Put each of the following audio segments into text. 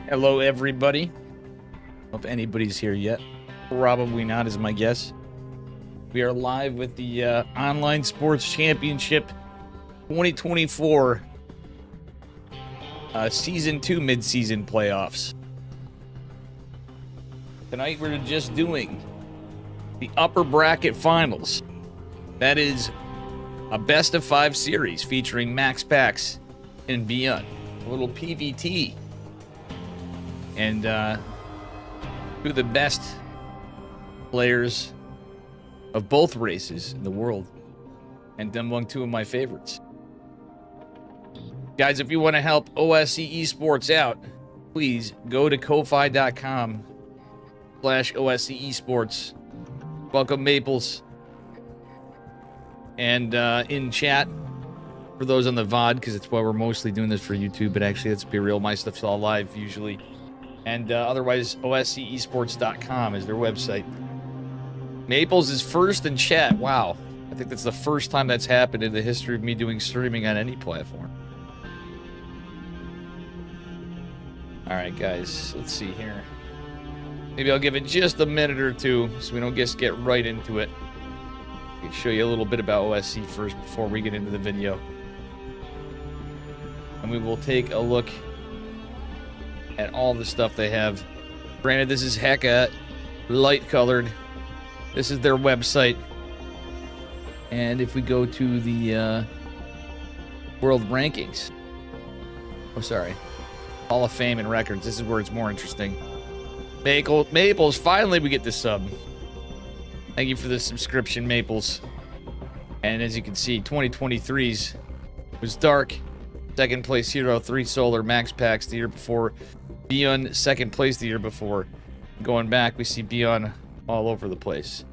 Hello, everybody. If anybody's here yet, probably not, is my guess. We are live with the Online Sports Championship 2024 Season 2 mid-season playoffs. Tonight we're just doing the upper bracket finals. That is a best-of-5 series featuring MaxPax and ByuN. A little PVT. And who the best players of both races in the world, and among two of my favorites. Guys, if you want to help OSC Esports out, please go to ko-fi.com/OSC Esports. Welcome, Maples. And in chat, for those on the VOD, because it's why we're mostly doing this for YouTube, but actually, let's be real, my stuff's all live usually. And otherwise, OSCesports.com is their website. Maples is first in chat. Wow. I think that's the first time that's happened in the history of me doing streaming on any platform. Alright, guys. Let's see here. Maybe I'll give it just a minute or two so we don't just get right into it. I can show you a little bit about OSC first before we get into the video. And we will take a look at all the stuff they have. Granted, this is hecka light colored. This is their website. And if we go to the world rankings, oh sorry, Hall of Fame and records, this is where it's more interesting. Maples, finally we get the sub. Thank you for the subscription, Maples. And as you can see, 2023's was Dark, second place Hero, 3 Solar, MaxPax the year before, ByuN second place the year before. Going back, we see ByuN all over the place.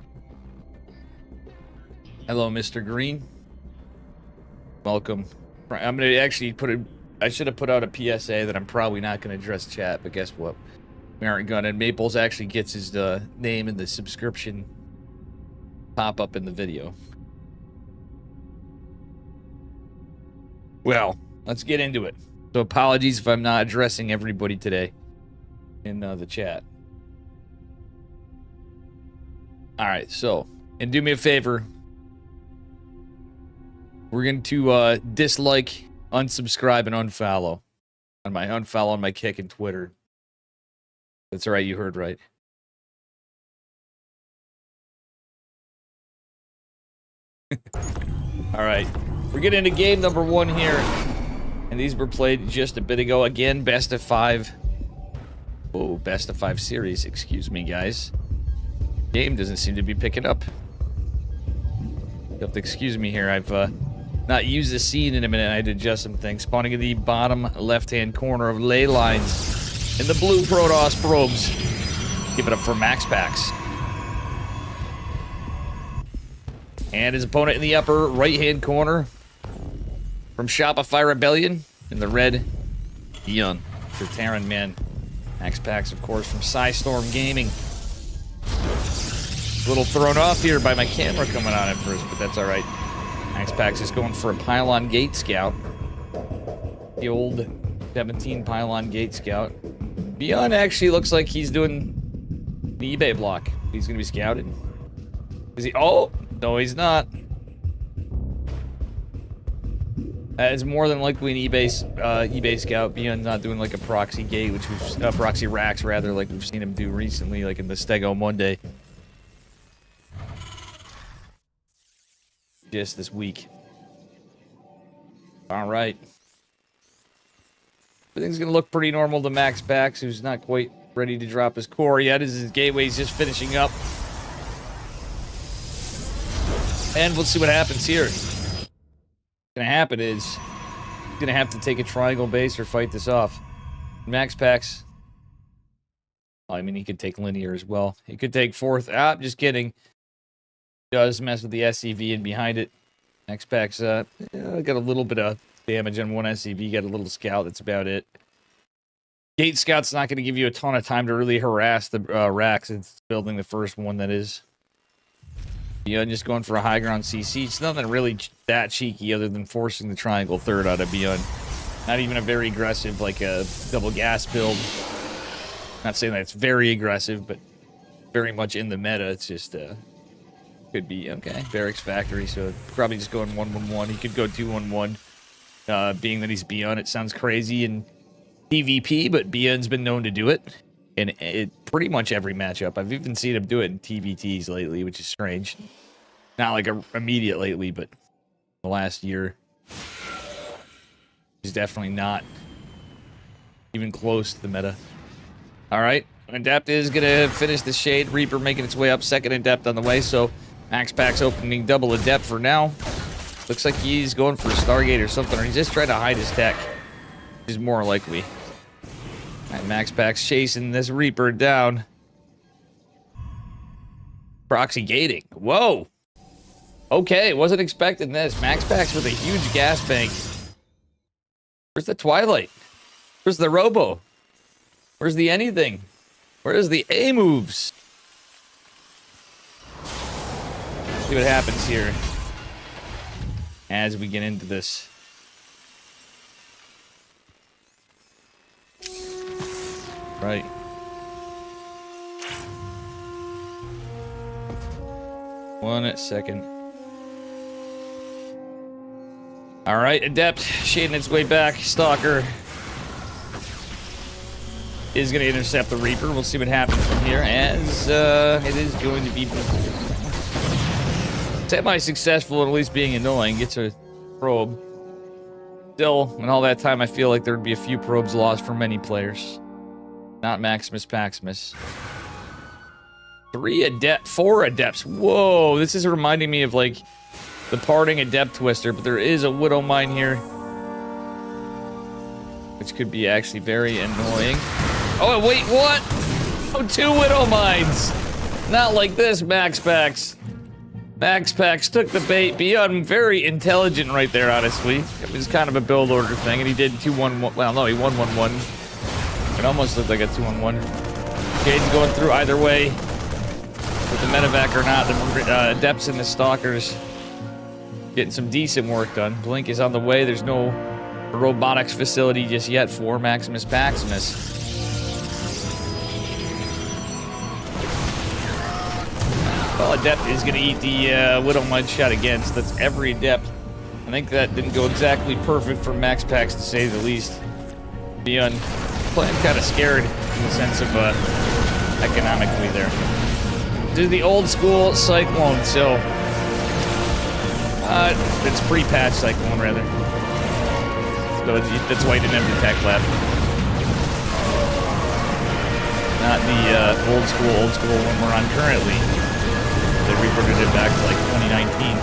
Hello, Mr. Green. Welcome. I'm gonna actually I should have put out a PSA that I'm probably not gonna address chat, but guess what? We aren't gonna. Maples actually gets his name in the subscription pop up in the video. Well, let's get into it. So apologies if I'm not addressing everybody today in the chat. All right, so, and do me a favor. We're going to dislike, unsubscribe, and unfollow on my Kick and Twitter. That's all right, you heard right. All right, we're getting into game number 1 here. And these were played just a bit ago. Again, best of 5. Oh, best of 5 series. Excuse me, guys. Game doesn't seem to be picking up. You'll have to excuse me here. I've not used the scene in a minute. I had to adjust some things. Spawning in the bottom left-hand corner of ley lines in the blue Protoss probes. Give it up for MaxPax. And his opponent in the upper right-hand corner from Shopify Rebellion in the red, ByuN for Terran Man. MaxPax, of course, from Psystorm Gaming. A little thrown off here by my camera coming on at first, but that's all right. MaxPax is going for a Pylon Gate Scout. The old 17 Pylon Gate Scout. ByuN actually looks like he's doing the eBay block. He's going to be scouted. Is he? Oh, no, he's not. It's more than likely an eBay scout. ByuN not doing like a proxy gate, which we've proxy racks rather, like we've seen him do recently, like in the Stego Monday. Just this week. All right. Everything's gonna look pretty normal to MaxPax, who's not quite ready to drop his core yet, as his gateway's just finishing up. And we'll see what happens here. Gonna happen is he's gonna have to take a triangle base or fight this off. MaxPax, I mean, he could take linear as well. He could take fourth. Ah, just kidding. Does mess with the SCV and behind it. MaxPax got a little bit of damage on one SCV. Got a little scout. That's about it. Gate scout's not going to give you a ton of time to really harass the racks. It's building the first one, that is. ByuN just going for a high ground CC. It's nothing really that cheeky other than forcing the triangle third out of ByuN. Not even a very aggressive, like a double gas build. Not saying that it's very aggressive, but very much in the meta. It's just could be okay. Barracks Factory, so probably just going 1-1-1. He could go 2-1-1. Being that he's ByuN, it sounds crazy in PvP, but ByuN's been known to do it in pretty much every matchup. I've even seen him do it in TVTs lately, which is strange. Not like immediate lately, but the last year. He's definitely not even close to the meta. All right, Adept is going to finish the Shade Reaper, making its way up. Second Adept on the way, so MaxPax opening double Adept for now. Looks like he's going for a Stargate or something, or he's just trying to hide his tech, which is more likely. All right, MaxPax chasing this Reaper down. Proxy gating. Whoa. Okay, wasn't expecting this. MaxPax with a huge gas bank. Where's the Twilight? Where's the Robo? Where's the anything? Where's the A moves? See what happens here as we get into this. Right. One second. All right, Adept shading its way back. Stalker is going to intercept the Reaper. We'll see what happens from here, as it is going to be semi-successful at least being annoying. Gets a probe. Still, in all that time, I feel like there would be a few probes lost for many players. Not Maximus Paximus. 4 Adepts. Whoa, this is reminding me of, like, the Parting Adept Twister, but there is a Widow Mine here, which could be actually very annoying. Oh, wait, what? Oh, 2 Widow Mines. Not like this, MaxPax. MaxPax took the bait. ByuN very intelligent right there, honestly. It was kind of a build order thing, and he did 2-1-1. Well, no, he 1-1-1. It almost looked like a 2-1-1. Jaden's going through either way, with the medevac or not. The Adepts and the Stalkers getting some decent work done. Blink is on the way. There's no robotics facility just yet for Maximus Paximus. Well, Adept is going to eat the Widow Mud shot again, so that's every Adept. I think that didn't go exactly perfect for MaxPax, to say the least. ByuN playing kind of scared in the sense of economically there. This is the old school Cyclone, so it's pre-patch Cyclone, rather. So that's why he didn't have the tech left. Not the old school one we're on currently. They reverted it back to like 2019.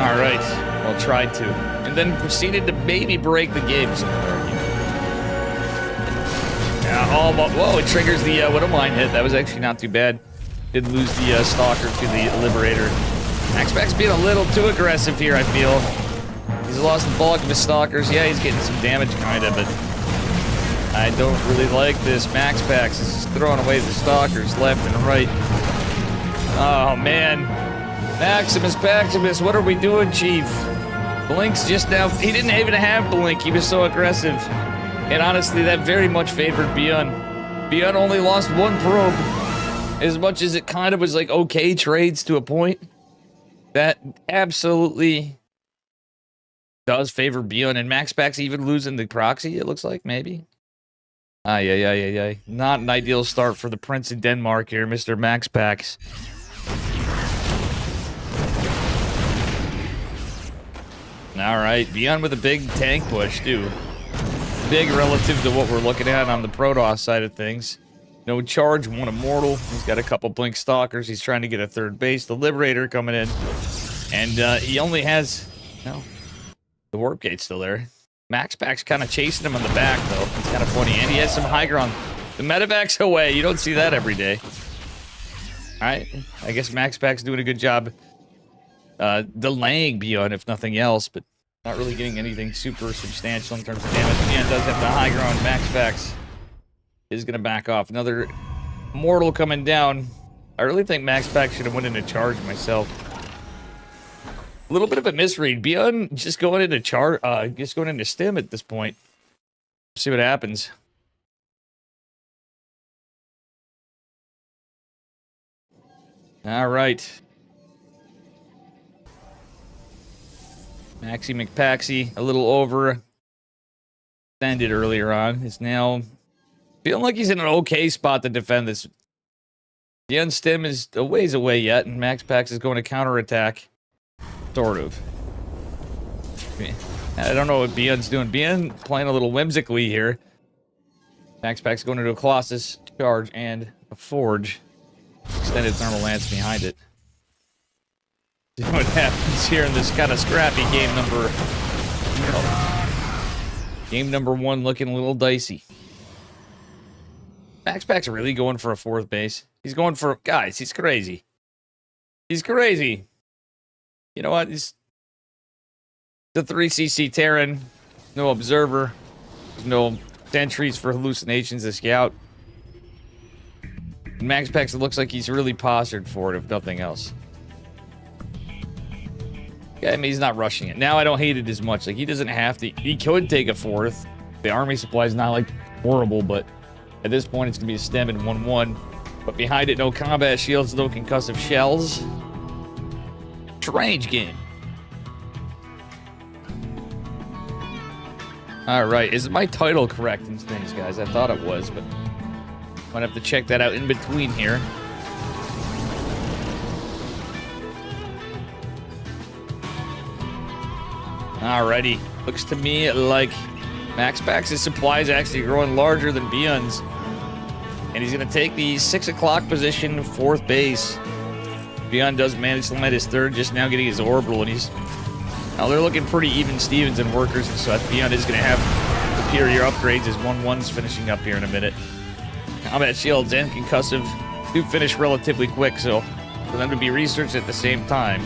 All right, well, tried to, and then proceeded to maybe break the game somewhere. All but whoa! It triggers the Widow Mine hit. That was actually not too bad. Did lose the Stalker to the Liberator. MaxPax being a little too aggressive here, I feel. He's lost the bulk of his Stalkers. Yeah, he's getting some damage, kinda, but I don't really like this. MaxPax is just throwing away the Stalkers left and right. Oh, man. Maximus Paximus, what are we doing, Chief? Blink's just now... He didn't even have Blink. He was so aggressive. And honestly, that very much favored ByuN. ByuN only lost 1 probe. As much as it kind of was like okay trades to a point, that absolutely does favor ByuN. And MaxPax even losing the proxy, it looks like, maybe. Ay. Not an ideal start for the Prince of Denmark here, Mr. MaxPax. All right, ByuN with a big tank push, too. Big relative to what we're looking at on the Protoss side of things. No charge, 1 Immortal. He's got a couple Blink Stalkers. He's trying to get a 3rd base. The Liberator coming in. And he only has... No. The Warp Gate's still there. MaxPax kind of chasing him on the back, though. It's kind of funny. And he has some high ground. The medevac's away. You don't see that every day. Alright. I guess MaxPax doing a good job delaying ByuN, if nothing else. But not really getting anything super substantial in terms of damage. ByuN does have the high ground. MaxPax is going to back off. Another Mortal coming down. I really think MaxPax should have went into charge myself. A little bit of a misread. ByuN just going into stim at this point. See what happens. All right. Maxi McPaxi, a little over extended earlier on. Is now feeling like he's in an okay spot to defend this. ByuN stim is a ways away yet, and MaxPax is going to counterattack. Sort of. I don't know what ByuN's doing. ByuN playing a little whimsically here. MaxPax going into a Colossus charge and a Forge. Extended thermal lance behind it. See what happens here in this kind of scrappy game number. Game number 1 looking a little dicey. MaxPax really going for a 4th base. He's going for... Guys, he's crazy. He's crazy. You know what? He's the 3cc Terran. No observer. There's no sentries for hallucinations to scout. And MaxPax, it looks like he's really postured for it, if nothing else. Yeah, I mean, he's not rushing it. Now I don't hate it as much. Like, he doesn't have to... He could take a 4th. The army supply is not, like, horrible, but at this point, it's going to be a stem in 1-1. But behind it, no combat shields, no concussive shells. Strange game. Alright, is my title correct in things, guys? I thought it was, but might have to check that out in between here. Alrighty. Looks to me like MaxPax's supply is actually growing larger than ByuN's. And he's going to take the 6 o'clock position, 4th base. ByuN does manage to land his 3rd, just now getting his orbital, and he's... Now, they're looking pretty even Stevens and workers, and so ByuN is going to have superior upgrades as 1-1's finishing up here in a minute. Combat shields and concussive do finish relatively quick, so for them to be researched at the same time,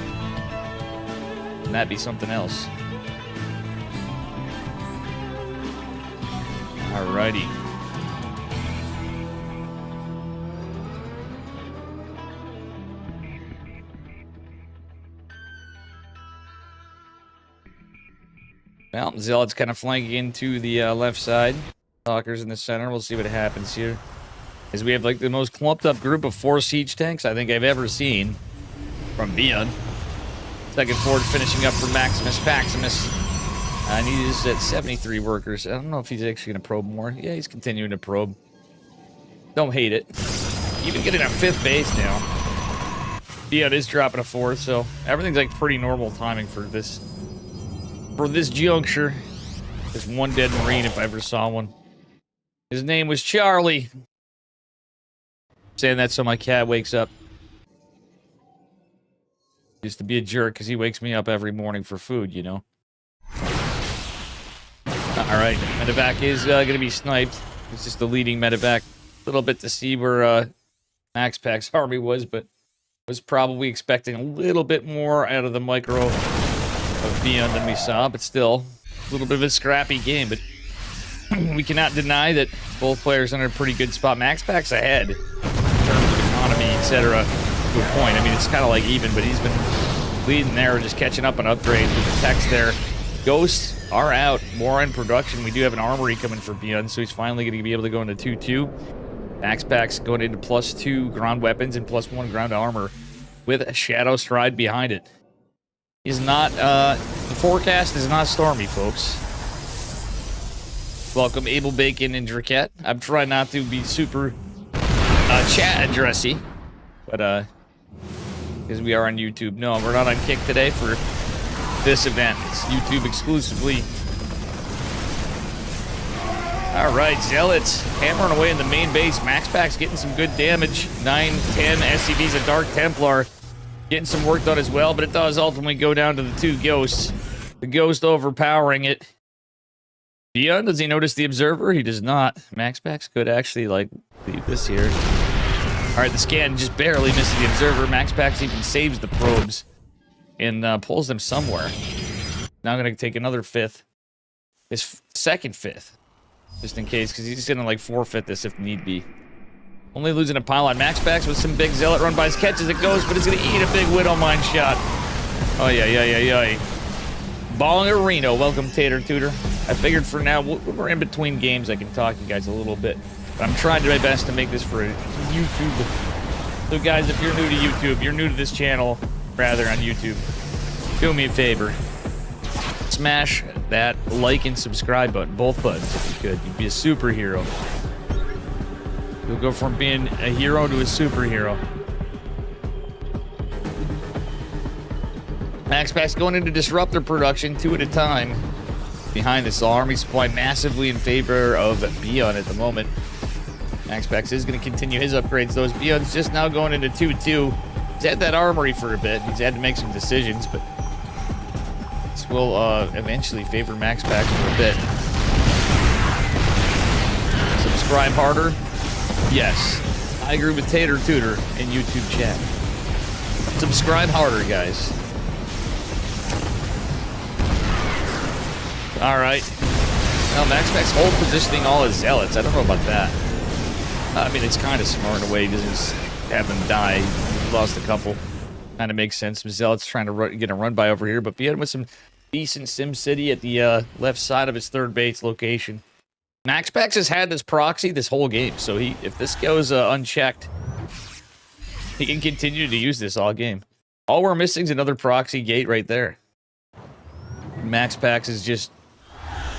and that'd be something else. Alrighty. Well, Zealot's kind of flanking into the left side. Stalkers in the center. We'll see what happens here. As we have like the most clumped up group of 4 siege tanks I think I've ever seen from ByuN. Second Forge finishing up for Maximus Paximus. And he's at 73 workers. I don't know if he's actually going to probe more. Yeah, he's continuing to probe. Don't hate it. Even getting a 5th base now. ByuN is dropping a 4th, so everything's like pretty normal timing for this. For this juncture. There's one dead Marine if I ever saw one. His name was Charlie. Saying that so my cat wakes up. Used to be a jerk because he wakes me up every morning for food, you know. Alright, medevac is going to be sniped. It's just the leading medevac. A little bit to see where MaxPax's army was, but was probably expecting a little bit more out of the micro of ByuN than we saw, but still a little bit of a scrappy game. But we cannot deny that both players are in a pretty good spot. MaxPax ahead in terms of economy, etc. To a point. I mean, it's kind of like even, but he's been leading there, just catching up on upgrades with the techs there. Ghosts are out, more in production. We do have an armory coming for ByuN, so he's finally going to be able to go into 2-2. MaxPax going into +2 ground weapons and +1 ground armor with a Shadow Stride behind it. Is not, the forecast is not stormy, folks. Welcome, Abel Bacon and Draquette. I'm trying not to be super chat addressy, but because we are on YouTube. No, we're not on Kick today for this event. It's YouTube exclusively. Alright, Zealots hammering away in the main base. MaxPax getting some good damage. 9-10 SCVs, a Dark Templar. Getting some work done as well, but it does ultimately go down to the 2 Ghosts. The Ghost overpowering it. ByuN, does he notice the Observer? He does not. MaxPax could actually, like, leave this here. Alright, the scan just barely misses the Observer. MaxPax even saves the probes and pulls them somewhere. Now I'm going to take another 5th. His second 5th. Just in case, because he's going to, like, forfeit this if need be. Only losing a pylon. MaxPax with some big Zealot run bys. Catches it goes, but it's going to eat a big Widowmine shot. Oh, yeah. Bongarino, welcome Tater Tutor. I figured for now, we're in between games, I can talk to you guys a little bit. But I'm trying my best to make this for YouTube. So guys, if you're new to YouTube, you're new to this channel, rather on YouTube, do me a favor. Smash that like and subscribe button, both buttons if you could. You'd be a superhero. You'll go from being a hero to a superhero. MaxPax going into disruptor production 2 at a time. Behind this, army supply massively in favor of ByuN at the moment. MaxPax is going to continue his upgrades. Those ByuN's just now going into 2-2. He's had that armory for a bit. He's had to make some decisions, but this will eventually favor MaxPax for a bit. Subscribe harder? Yes. I agree with Tater Tutor in YouTube chat. Subscribe harder, guys. Alright. Now, MaxPax hold positioning all his zealots. I don't know about that. I mean, it's kind of smart in a way. He doesn't have them die. He lost a couple. Kind of makes sense. Some zealots trying to get a run by over here. But ByuN with some decent SimCity at the left side of his third base location. MaxPax has had this proxy this whole game. So if this goes unchecked, he can continue to use this all game. All we're missing is another proxy gate right there. MaxPax is just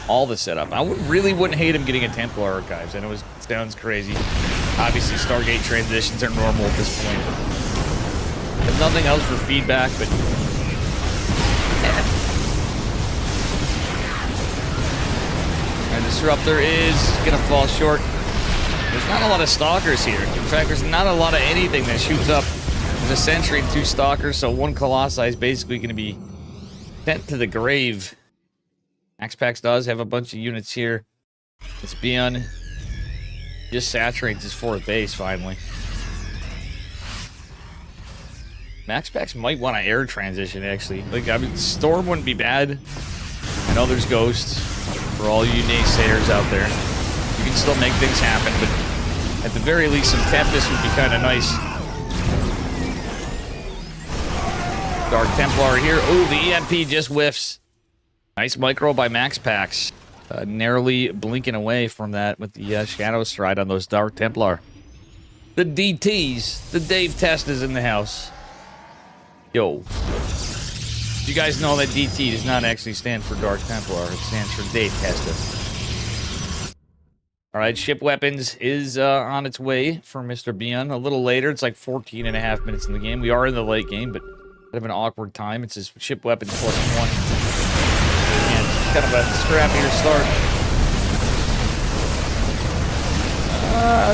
all the setup. I really wouldn't hate him getting a Templar Archives. I know it sounds crazy. Obviously, Stargate transitions are normal at this point. If nothing else for feedback, but... Our Disruptor is going to fall short. There's not a lot of Stalkers here. In fact, there's not a lot of anything that shoots up. There's a Sentry and 2 Stalkers, so 1 Colossi is basically going to be sent to the grave. MaxPax does have a bunch of units here. It's ByuN. Just saturates his 4th base, finally. MaxPax might want to air transition, actually. Like, I mean, Storm wouldn't be bad. I know there's Ghosts for all you naysayers out there. You can still make things happen, but at the very least, some Tempest would be kind of nice. Dark Templar here. Oh, the EMP just whiffs. Nice micro by MaxPax. Narrowly blinking away from that with the Shadow Stride on those Dark Templar. The DTs. The Dave Test is in the house. Yo. You guys know that DT does not actually stand for Dark Templar. It stands for Dave Testa. Alright, ship weapons is on its way for Mr. ByuN. A little later. It's like 14.5 minutes in the game. We are in the late game, but bit of an awkward time. It's his ship weapons +1. And kind of a scrappier start.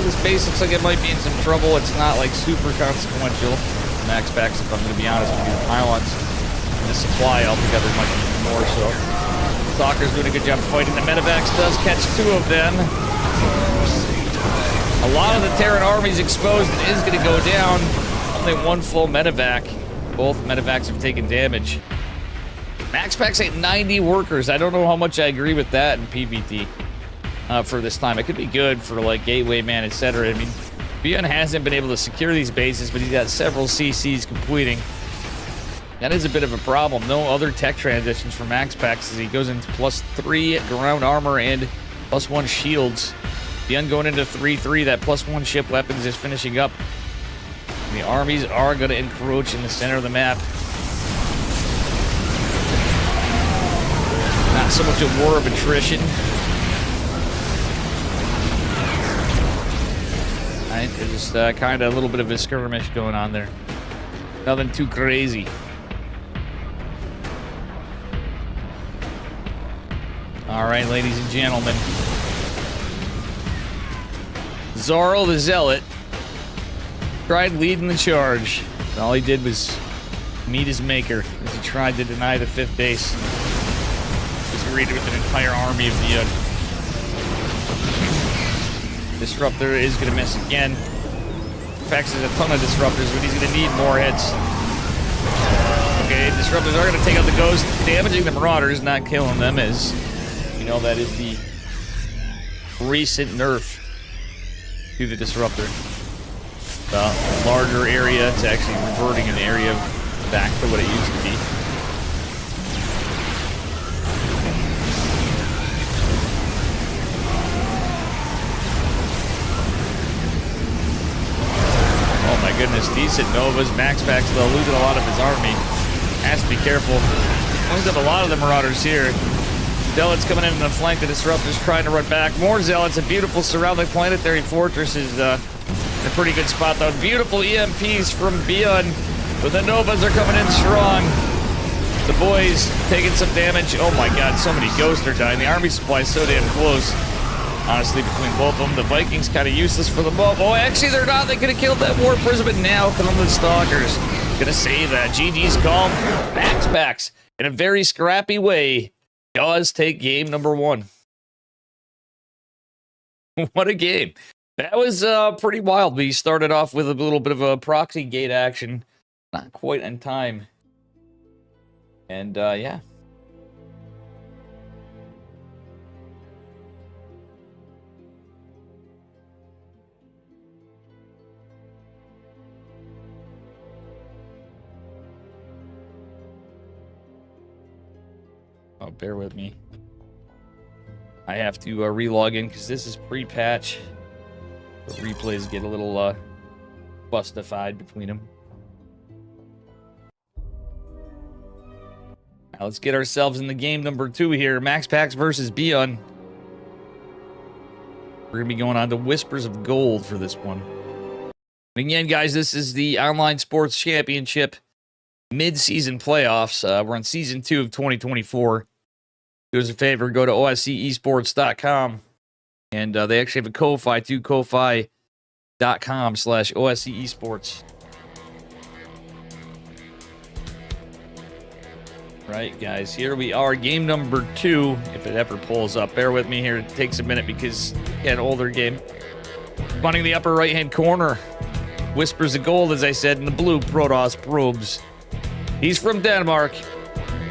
This base looks like it might be in some trouble. It's not like super consequential. MaxPax, if I'm going to be honest with you, the pylons and the supply altogether might be more so. Stalker's doing a good job fighting. The Medivacs does catch 2 of them. A lot of the Terran army's exposed and is going to go down. Only 1 full Medivac. Both Medivacs have taken damage. MaxPax at 90 workers. I don't know how much I agree with that in PvT for this time. It could be good for like Gateway Man, etc. I mean, ByuN hasn't been able to secure these bases, but he's got several CCs completing. That is a bit of a problem. No other tech transitions for MaxPax as he goes into +3 ground armor and +1 shields. ByuN going into 3-3. That +1 ship weapons is finishing up. The armies are going to encroach in the center of the map. Not so much a war of attrition. Right, there's just kind of a little bit of a skirmish going on there. Nothing too crazy. All right, ladies and gentlemen. Zorro the Zealot tried leading the charge. All he did was meet his maker as he tried to deny the 5th base. He's greeted with an entire army of ByuN. Disruptor is going to miss again. Fax has a ton of disruptors, but he's going to need more hits. Okay, disruptors are going to take out the Ghost, damaging the Marauders, not killing them, as you know that is the recent nerf to the Disruptor. A larger area, it's actually reverting an area back to what it used to be. goodness. Decent Novas. MaxPax, though, losing a lot of his army. Has to be careful. Brings up a lot of the Marauders here. Zealots coming in the flank. The Disruptors trying to run back. More Zealots. A beautiful surrounding planetary fortress is in a pretty good spot, though. Beautiful EMPs from ByuN. But the Novas are coming in strong. The boys taking some damage. Oh my god, so many ghosts are dying. The army supply is so damn close. Honestly, between both of them, the Vikings kind of useless for the moment. Oh, actually, they're not. They could have killed that War Prism, but now coming the Stalkers. Gonna save that. GG's call. MaxPax, in a very scrappy way, does take game number 1. What a game. That was pretty wild. We started off with a little bit of a proxy gate action. Not quite in time. And, yeah. Oh, bear with me. I have to relog in because this is pre-patch. The replays get a little bustified between them. Now let's get ourselves in the game number 2 here. MaxPax versus ByuN. We're going to be going on to Whispers of Gold for this one. And again, guys, this is the Online Sports Championship mid-season playoffs. We're on Season 2 of 2024. Do us a favor, go to OSCesports.com. And they actually have a Ko-Fi too, Ko-Fi.com/OSCesports. Right, guys, here we are, game number 2, if it ever pulls up. Bear with me here, it takes a minute because it's an older game. Spawning the upper right-hand corner. Whispers of Gold, as I said, in the blue, Protoss Probes. He's from Denmark.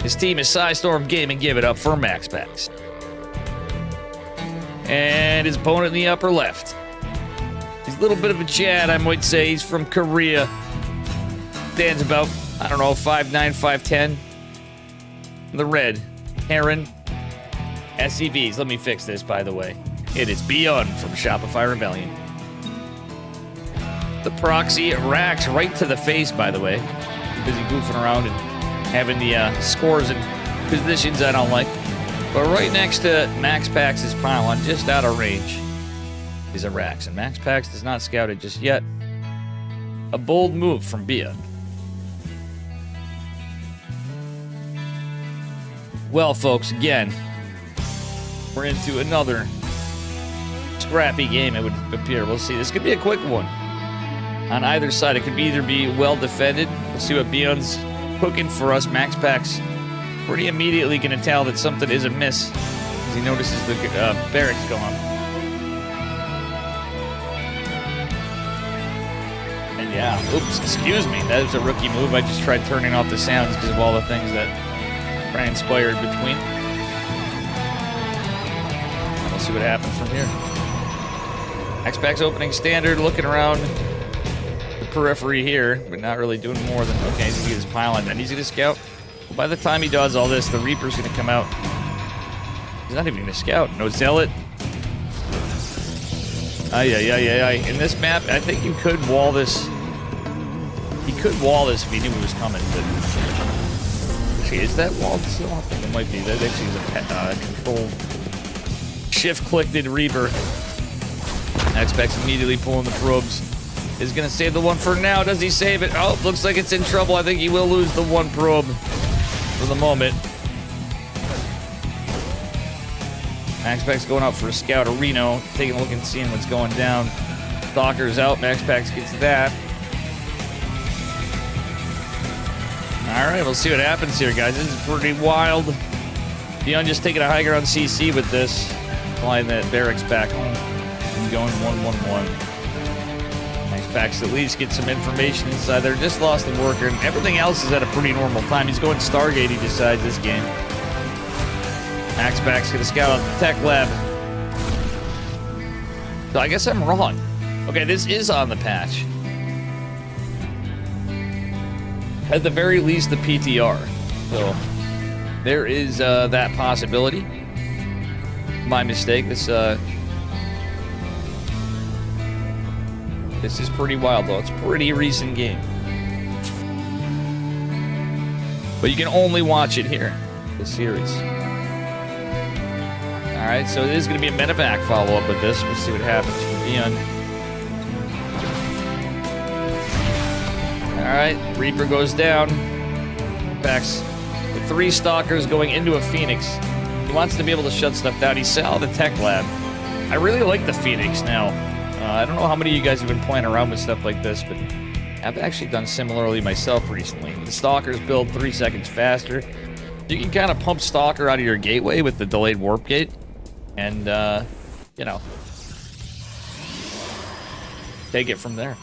His team is Psystorm Gaming. Give it up for MaxPax. And his opponent in the upper left. He's a little bit of a Chad, I might say. He's from Korea. Stands about, I don't know, 5'9", 5'10". The red, Heron, SCVs. Let me fix this, by the way. It is ByuN from Shopify Rebellion. The proxy racks right to the face, by the way. Busy goofing around and having the scores and positions I don't like. But right next to MaxPax's pylon, just out of range, is a Rax. And MaxPax does not scout it just yet. A bold move from ByuN. Well, folks, again, we're into another scrappy game, it would appear. We'll see. This could be a quick one. On either side, it could either be well defended. We'll see what ByuN's cooking for us. MaxPax pretty immediately going to tell that something is amiss as he notices the barracks gone. And yeah, oops, excuse me. That was a rookie move. I just tried turning off the sounds because of all the things that transpired between. We'll see what happens from here. MaxPax opening standard, looking around the periphery here, but not really doing more than, okay, he's gonna get his pylon, then he's gonna scout. Well, by the time he does all this, the Reaper's gonna come out. He's not even gonna scout. No Zealot. Ay. In this map, I think you could wall this. He could wall this if he knew he was coming, but is that walled still? I think it might be. That actually is a controlled shift-clicked Reaper. MaxPax immediately pulling the probes. Is going to save the one for now. Does he save it? Oh, looks like it's in trouble. I think he will lose the one probe for the moment. MaxPax going out for a scout, a Reno, taking a look and seeing what's going down. Stalker's out. MaxPax gets that. All right, we'll see what happens here, guys. This is pretty wild. ByuN just taking a high ground CC with this. Flying that barracks back home. And going 1-1-1. MaxPax at least get some information inside there. Just lost the worker, and everything else is at a pretty normal time. He's going Stargate, he decides, this game. MaxPax going to scout out the tech lab. So I guess I'm wrong. Okay, this is on the patch. At the very least, the PTR. So there is that possibility. My mistake. This This is pretty wild, though. It's a pretty recent game. But you can only watch it here, the series. Alright, so it is going to be a medevac follow-up with this. We'll see what happens from ByuN. Alright, Reaper goes down. Backs the 3 Stalkers going into a Phoenix. He wants to be able to shut stuff down. He's out of the tech lab. I really like the Phoenix now. I don't know how many of you guys have been playing around with stuff like this, but I've actually done similarly myself recently. The Stalkers build 3 seconds faster. You can kind of pump Stalker out of your gateway with the delayed warp gate. And, you know, take it from there.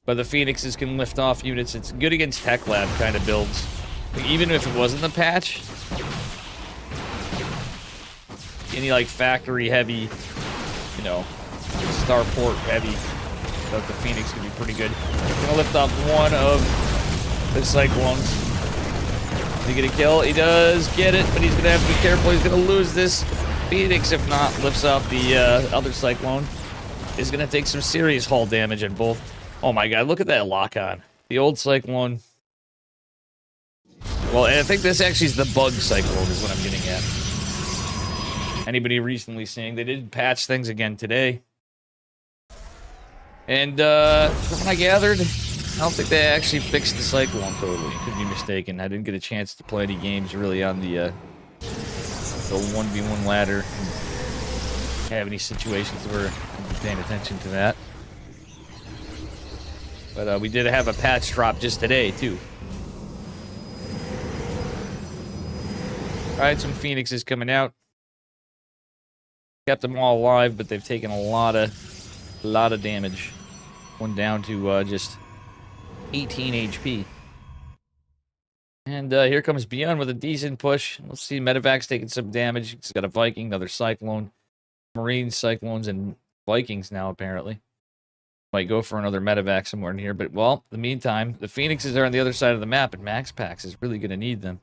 But the Phoenixes can lift off units. It's good against tech lab kind of builds. Like, even if it wasn't the patch, any like factory heavy, you know, starport heavy, but the Phoenix can be pretty good. Gonna lift off one of the Cyclones. Does he get a kill? He does get it, but he's gonna have to be careful. He's gonna lose this Phoenix if not. Lifts off the other Cyclone. Is gonna take some serious hull damage in both. Oh my god, look at that lock-on. The old Cyclone. Well, I think this actually is the bug Cyclone is what I'm getting at. Anybody recently seeing? They did patch things again today. And, from what I gathered, I don't think they actually fixed the Cyclone totally. Could be mistaken. I didn't get a chance to play any games really on the 1v1 ladder. Have any situations where I'm paying attention to that. But we did have a patch drop just today, too. Alright, some Phoenixes coming out. Kept them all alive, but they've taken a lot of damage. One down to just 18 HP. And here comes ByuN with a decent push. Let's see, Medevac's taking some damage. He's got a Viking, another Cyclone. Marines, Cyclones, and Vikings now, apparently. Might go for another Medevac somewhere in here, but, well, in the meantime, the Phoenixes are on the other side of the map, and MaxPax is really going to need them.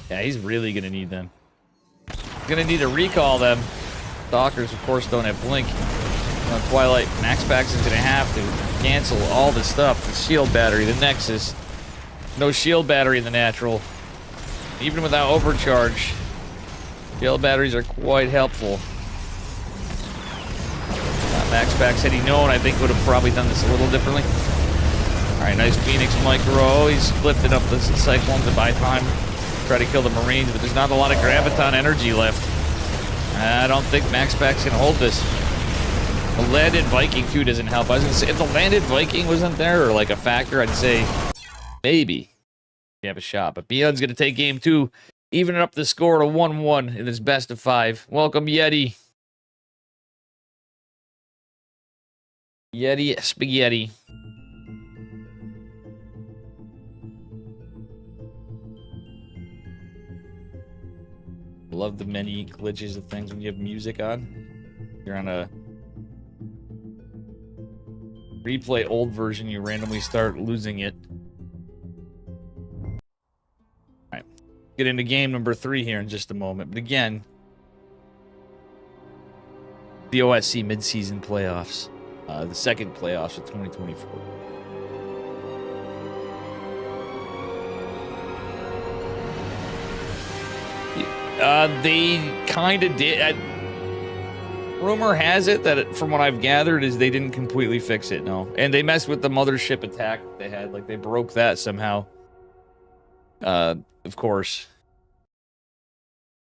Yeah, he's really going to need them. He's going to need to recall them. Stalkers, of course, don't have Blink. On Twilight, MaxPax is going to have to cancel all this stuff. The shield battery, the Nexus. No shield battery in the natural. Even without overcharge, shield batteries are quite helpful. MaxPax, had he known, I think would have probably done this a little differently. Alright, nice Phoenix Micro. He's lifting up the Cyclone to buy time. Try to kill the Marines, but there's not a lot of Graviton energy left. I don't think MaxPax can hold this. The landed Viking, too, doesn't help. I was going to say, if the landed Viking wasn't there, or like a factor, I'd say maybe you have a shot. But ByuN's going to take game 2, evening up the score to 1-1 in this best of 5. Welcome, Yeti. Yeti Spaghetti. Love the many glitches of things when you have music on. You're on a replay old version, you randomly start losing it. Alright. Get into game number 3 here in just a moment. But again, the OSC mid-season playoffs. The second playoffs of 2024. They kind of did. Rumor has it that, from what I've gathered, is they didn't completely fix it, no. And they messed with the mothership attack they had. Like, they broke that somehow. Of course.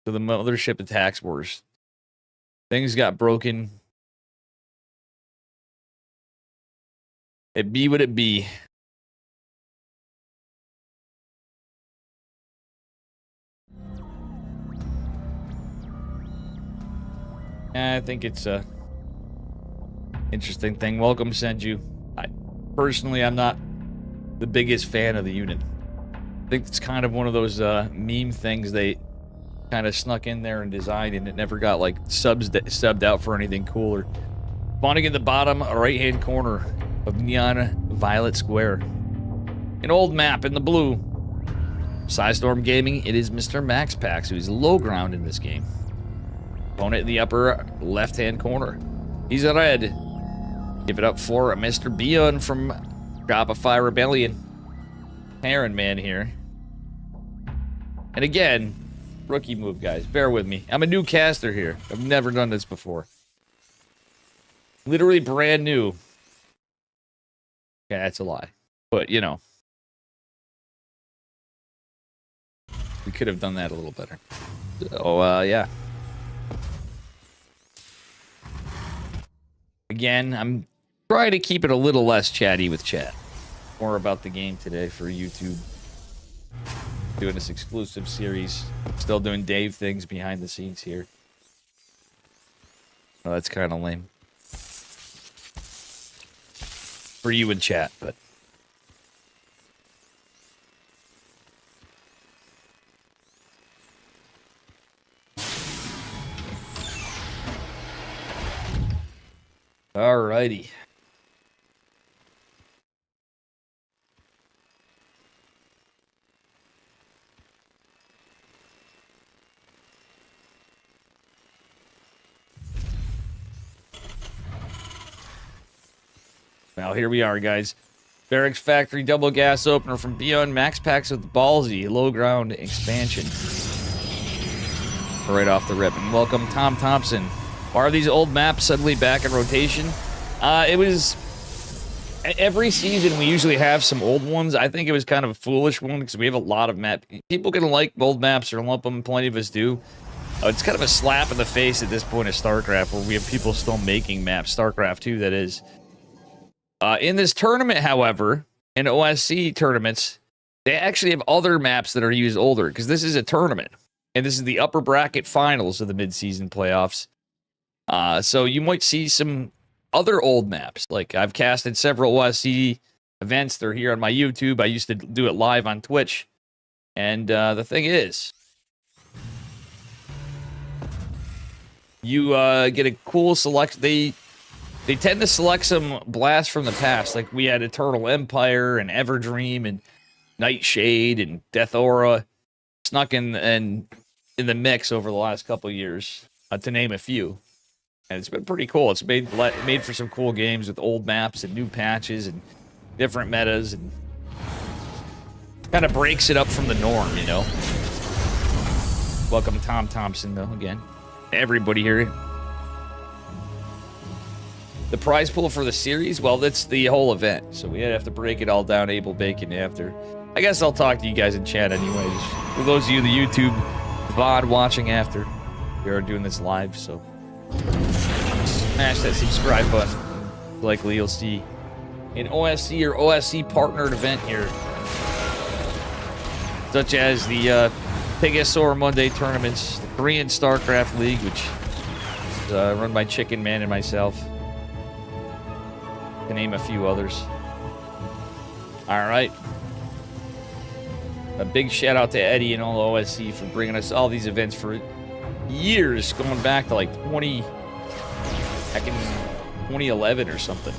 So the mothership attacks worse. Things got broken. It be what it be. I think it's a interesting thing. Welcome, Senju. Personally, I'm not the biggest fan of the unit. I think it's kind of one of those meme things they kind of snuck in there and designed, and it never got like subbed out for anything cooler. Spawning in the bottom right-hand corner of Neon Violet Square. An old map in the blue. Psystorm Gaming, it is Mr. MaxPax, who's low ground in this game. Opponent in the upper left-hand corner. He's a red. Give it up for Mr. ByuN from Shopify Rebellion. Heron Man here. And again, rookie move, guys. Bear with me. I'm a new caster here. I've never done this before. Literally brand new. Okay, that's a lie. But, you know. We could have done that a little better. So, yeah. Again, I'm trying to keep it a little less chatty with chat. More about the game today for YouTube. Doing this exclusive series. Still doing Dave things behind the scenes here. Well, that's kind of lame. For you in chat, but... Alrighty. Well, here we are, guys. Barracks Factory double gas opener from ByuN. MaxPax with ballsy low ground expansion. Right off the rip. And welcome, Tom Thompson. Why are these old maps suddenly back in rotation? It was... Every season, we usually have some old ones. I think it was kind of a foolish one because we have a lot of maps. People can like old maps or lump them. Plenty of us do. It's kind of a slap in the face at this point of StarCraft where we have people still making maps. StarCraft 2, that is. In this tournament, however, in OSC tournaments, they actually have other maps that are used older because this is a tournament. And this is the upper bracket finals of the mid-season playoffs. So you might see some other old maps. Like I've casted several OSC events. They're here on my YouTube. I used to do it live on Twitch. And the thing is, you get a cool select. They tend to select some blasts from the past. Like we had Eternal Empire and Everdream and Nightshade and Death Aura snuck in the mix over the last couple of years, to name a few. And it's been pretty cool. It's made for some cool games with old maps and new patches and different metas, and kind of breaks it up from the norm, you know. Welcome, Tom Thompson, though, again. Everybody here. The prize pool for the series, well, that's the whole event. So we have to break it all down, Abel Bacon, after. I guess I'll talk to you guys in chat anyways. For those of you, the YouTube VOD watching after, we are doing this live, so smash that subscribe button. Likely you'll see an OSC or OSC partnered event here, such as the Pegasaur Monday tournaments, the Korean Starcraft League, which is run by Chicken Man and myself, to name a few others. All right. A big shout out to Eddie and all OSC for bringing us all these events for years, going back to like 2011 or something.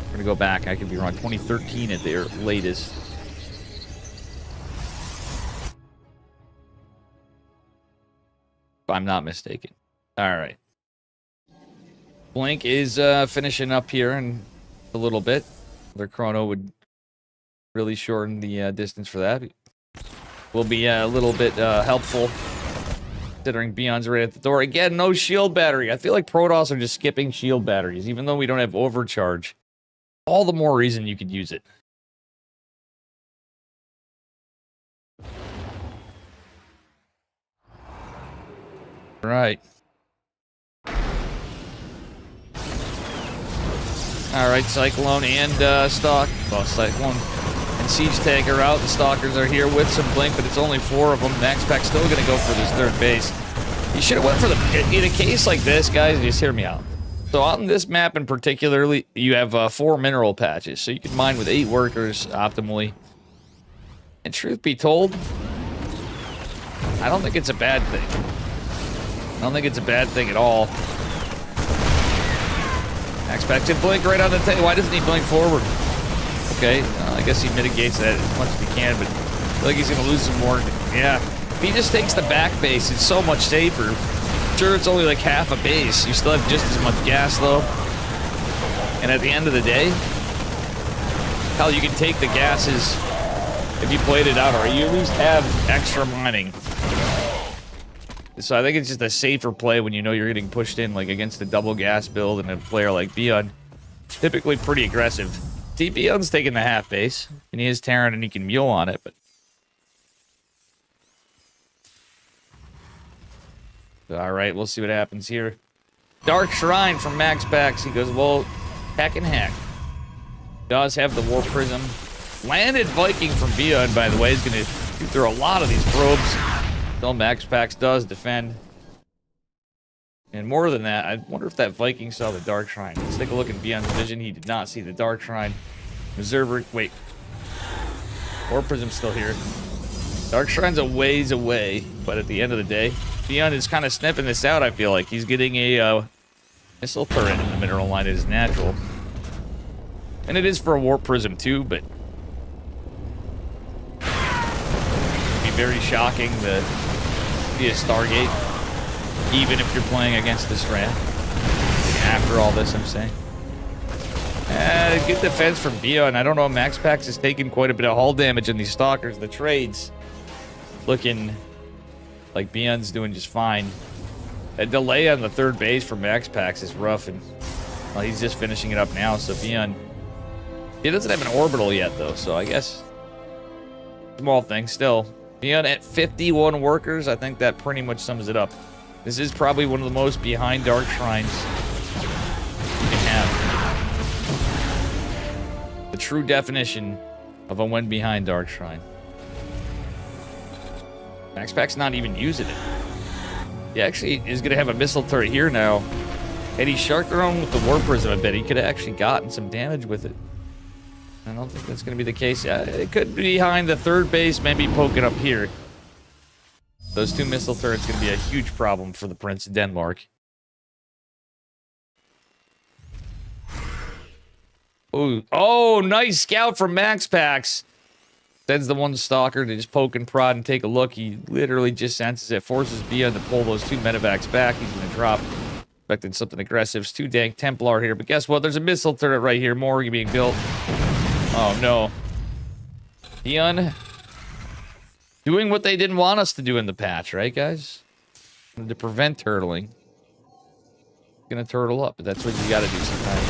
We're gonna go back. I could be wrong. 2013 at their latest. If I'm not mistaken. All right. Blink is finishing up here in a little bit. Their chrono would really shorten the distance for that. Will be a little bit helpful, considering ByuN's right at the door. Again, no shield battery. I feel like Protoss are just skipping shield batteries, even though we don't have overcharge. All the more reason you could use it. Right. Alright, Cyclone and Stalk. Well, Cyclone and Siege Tank are out. The Stalkers are here with some Blink, but it's only 4 of them. MaxPax still going to go for this third base. You should have went for the... In a case like this, guys, just hear me out. So on this map in particular, you have 4 mineral patches. So you can mine with 8 workers optimally. And truth be told, I don't think it's a bad thing. I don't think it's a bad thing at all. MaxPax did Blink right on the tail. Why doesn't he blink forward? Okay, I guess he mitigates that as much as he can, but I feel like he's going to lose some more. Yeah, if he just takes the back base, it's so much safer. Sure, it's only like half a base. You still have just as much gas, though. And at the end of the day, hell, you can take the gases if you played it out, or you at least have extra mining. So I think it's just a safer play when you know you're getting pushed in, like against a double gas build and a player like ByuN. Typically pretty aggressive. See, ByuN's taking the half base, and he is Terran and he can mule on it, but... Alright, we'll see what happens here. Dark Shrine from MaxPax. He goes, well, hack and hack. Does have the War Prism. Landed Viking from ByuN, by the way, is going to shoot through a lot of these probes. Still, MaxPax does defend. And more than that, I wonder if that Viking saw the Dark Shrine. Let's take a look at ByuN's vision. He did not see the Dark Shrine. Observer, wait. War Prism's still here. Dark Shrine's a ways away, but at the end of the day, ByuN is kind of sniffing this out, I feel like. He's getting a missile turret in the mineral line. It is natural. And it is for a War Prism too, but... it'd be very shocking to be a Stargate, even if you're playing against this ramp. After all this, I'm saying. Good defense from ByuN. I don't know, MaxPax has taken quite a bit of hull damage in these Stalkers. The trades looking like ByuN's doing just fine. A delay on the third base for MaxPax is rough, and well, he's just finishing it up now, so ByuN... he doesn't have an orbital yet, though, so I guess... small thing, still. ByuN at 51 workers, I think that pretty much sums it up. This is probably one of the most behind Dark Shrines you can have. The true definition of a win behind Dark Shrine. MaxPax's not even using it. He actually is going to have a missile turret here now. Had he sharked around with the War Prism, I bet he could have actually gotten some damage with it. I don't think that's going to be the case. It could be behind the third base, maybe poking up here. Those two missile turrets going to be a huge problem for the Prince of Denmark. Ooh. Oh, nice scout from MaxPax. Sends the one Stalker to just poke and prod and take a look. He literally just senses it. Forces ByuN to pull those two medevacs back. He's going to drop. Expecting something aggressive. It's too dank Templar here. But guess what? There's a missile turret right here. More being built. Oh, no. ByuN doing what they didn't want us to do in the patch, right, guys? To prevent turtling. Gonna turtle up, but that's what you gotta do sometimes.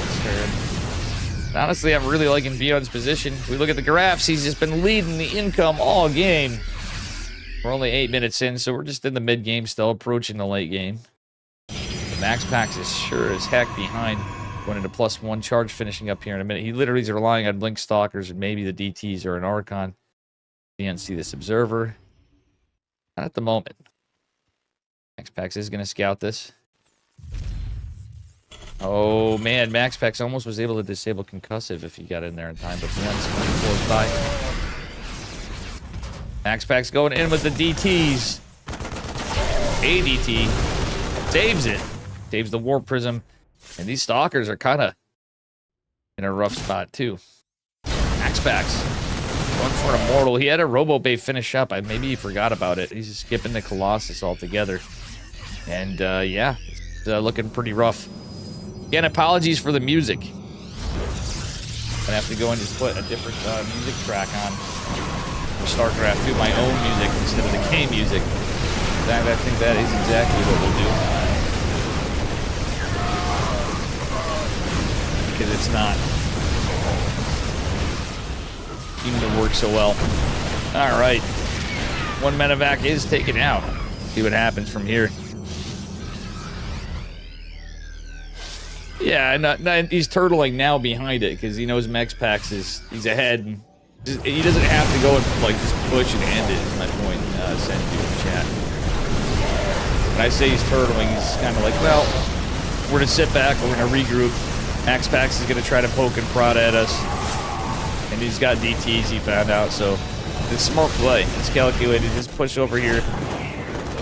Honestly, I'm really liking ByuN's position. If we look at the graphs, he's just been leading the income all game. We're only 8 minutes in, so we're just in the mid-game still, approaching the late game. MaxPax is sure as heck behind. Going into +1 charge, finishing up here in a minute. He literally is relying on Blink Stalkers and maybe the DTs or an Archon. ByuN see this Observer. Not at the moment. MaxPax is going to scout this. Oh, man. MaxPax almost was able to disable Concussive if he got in there in time, but ByuN's coming close by. MaxPax going in with the DTs. ADT saves it. Saves the War Prism. And these Stalkers are kind of in a rough spot, too. MaxPax going for an Immortal. He had a Robo-Bay finish up. Maybe he forgot about it. He's just skipping the Colossus altogether. And, yeah, it's looking pretty rough. Again, apologies for the music. I'm gonna have to go and just put a different music track on for Starcraft. Do my own music instead of the game music. In fact, I think that is exactly what we'll do. Because it's not seeming to work so well. All right. One medevac is taken out. See what happens from here. Yeah, and he's turtling now behind it because he knows MaxPax he's ahead. And he doesn't have to go and like just push and end it. Is my point. Send you in chat. When I say he's turtling, he's kind of like, well, we're gonna sit back, we're gonna regroup. MaxPax is gonna try to poke and prod at us, and he's got DTs. He found out, so it's a smart play. It's calculated. Just push over here.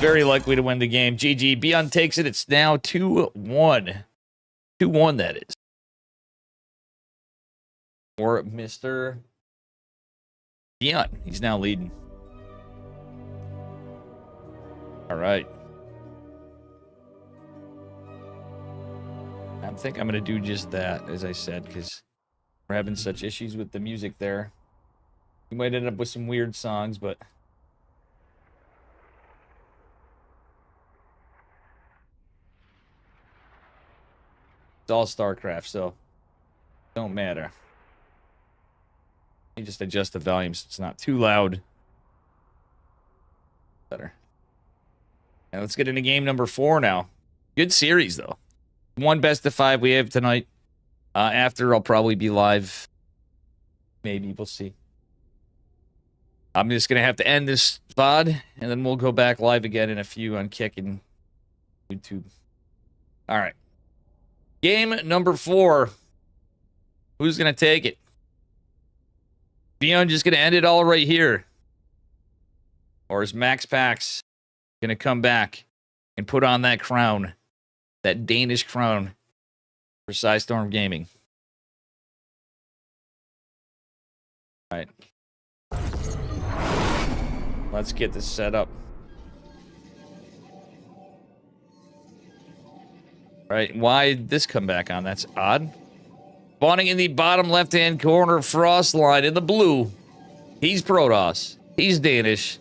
Very likely to win the game. GG. ByuN takes it. It's now 2-1. 2-1, that is. For Mr. ByuN. He's now leading. All right. think I'm going to do just that, as I said, because we're having such issues with the music there. We might end up with some weird songs, but... It's all Starcraft, so... Don't matter. Let me just adjust the volume so it's not too loud. Better. And let's get into game number 4 now. Good series, though. One best of 5 we have tonight. After, I'll probably be live. Maybe, we'll see. I'm just going to have to end this VOD, and then we'll go back live again in a few on Kick and YouTube. All right. Game number 4. Who's going to take it? ByuN just going to end it all right here. Or is MaxPax going to come back and put on that crown? That Danish crown for Storm Gaming. All right. Let's get this set up. All right, why did this come back on? That's odd. Spawning in the bottom left-hand corner, Frostline in the blue. He's Protoss. He's Danish.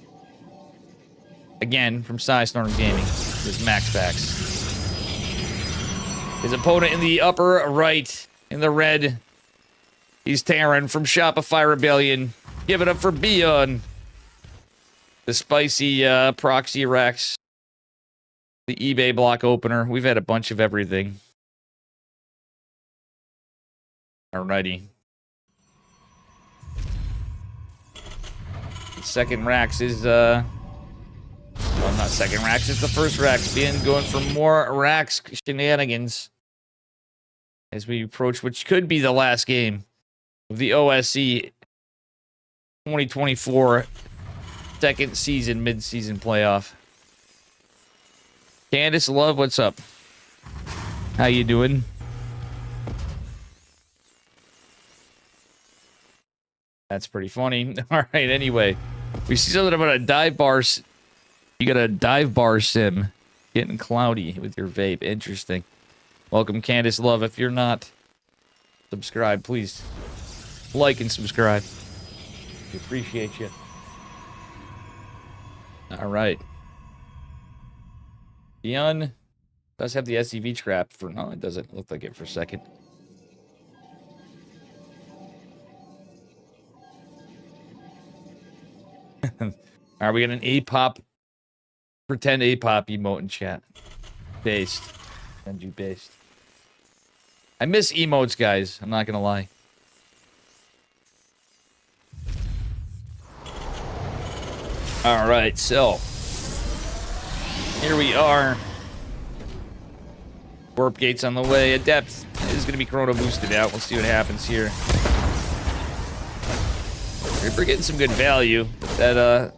Again, from Storm Gaming, is MaxPax. His opponent in the upper right, in the red, he's Terran from Shopify Rebellion. Give it up for ByuN. The spicy proxy racks. The eBay block opener. We've had a bunch of everything. Alrighty. The second racks is, well, not second racks, it's the first racks. ByuN going for more racks shenanigans as we approach which could be the last game of the OSC 2024 second season, mid-season playoff. Candace Love, what's up? How you doing? That's pretty funny. All right, anyway. We see something about a dive bar. You got a dive bar sim getting cloudy with your vape. Interesting. Welcome, Candace Love. If you're not subscribed, please like and subscribe. We appreciate you. All right. ByuN does have the SCV trap for... No, it doesn't look like it for a second. Alright, we got an A-pop, pretend A-pop emote in chat. Based. Send you based. I miss emotes, guys. I'm not gonna lie. Alright, so. Here we are. Warp gates on the way. Adept is gonna be chrono boosted out. We'll see what happens here. Reaper getting some good value. That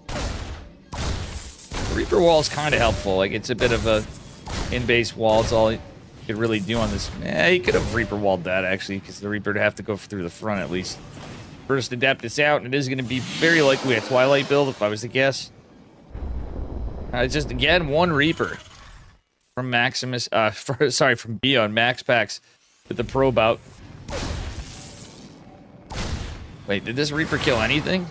Reaper wall is kind of helpful. Like, it's a bit of a in-base wall. It's all you could really do on this. He could have Reaper walled that, actually, because the Reaper would have to go through the front, at least. First Adept is out, and it is going to be very likely a Twilight build, if I was to guess. Just, again, one Reaper. From Maximus, from ByuN, MaxPax with the probe out. Wait, did this Reaper kill anything?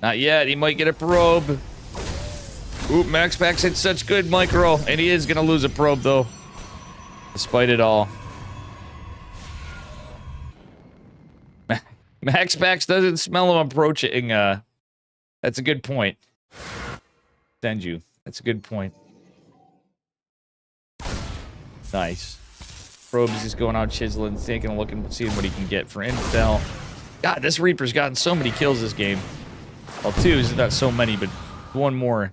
Not yet. He might get a probe. Ooh, MaxPax hit such good micro. And he is going to lose a probe, though. Despite it all. MaxPax doesn't smell him approaching. That's a good point. Send you. That's a good point. Nice. Probe is just going out chiseling, taking a look and seeing what he can get for intel. God, this Reaper's gotten so many kills this game. Well, 2 is not so many, but 1 more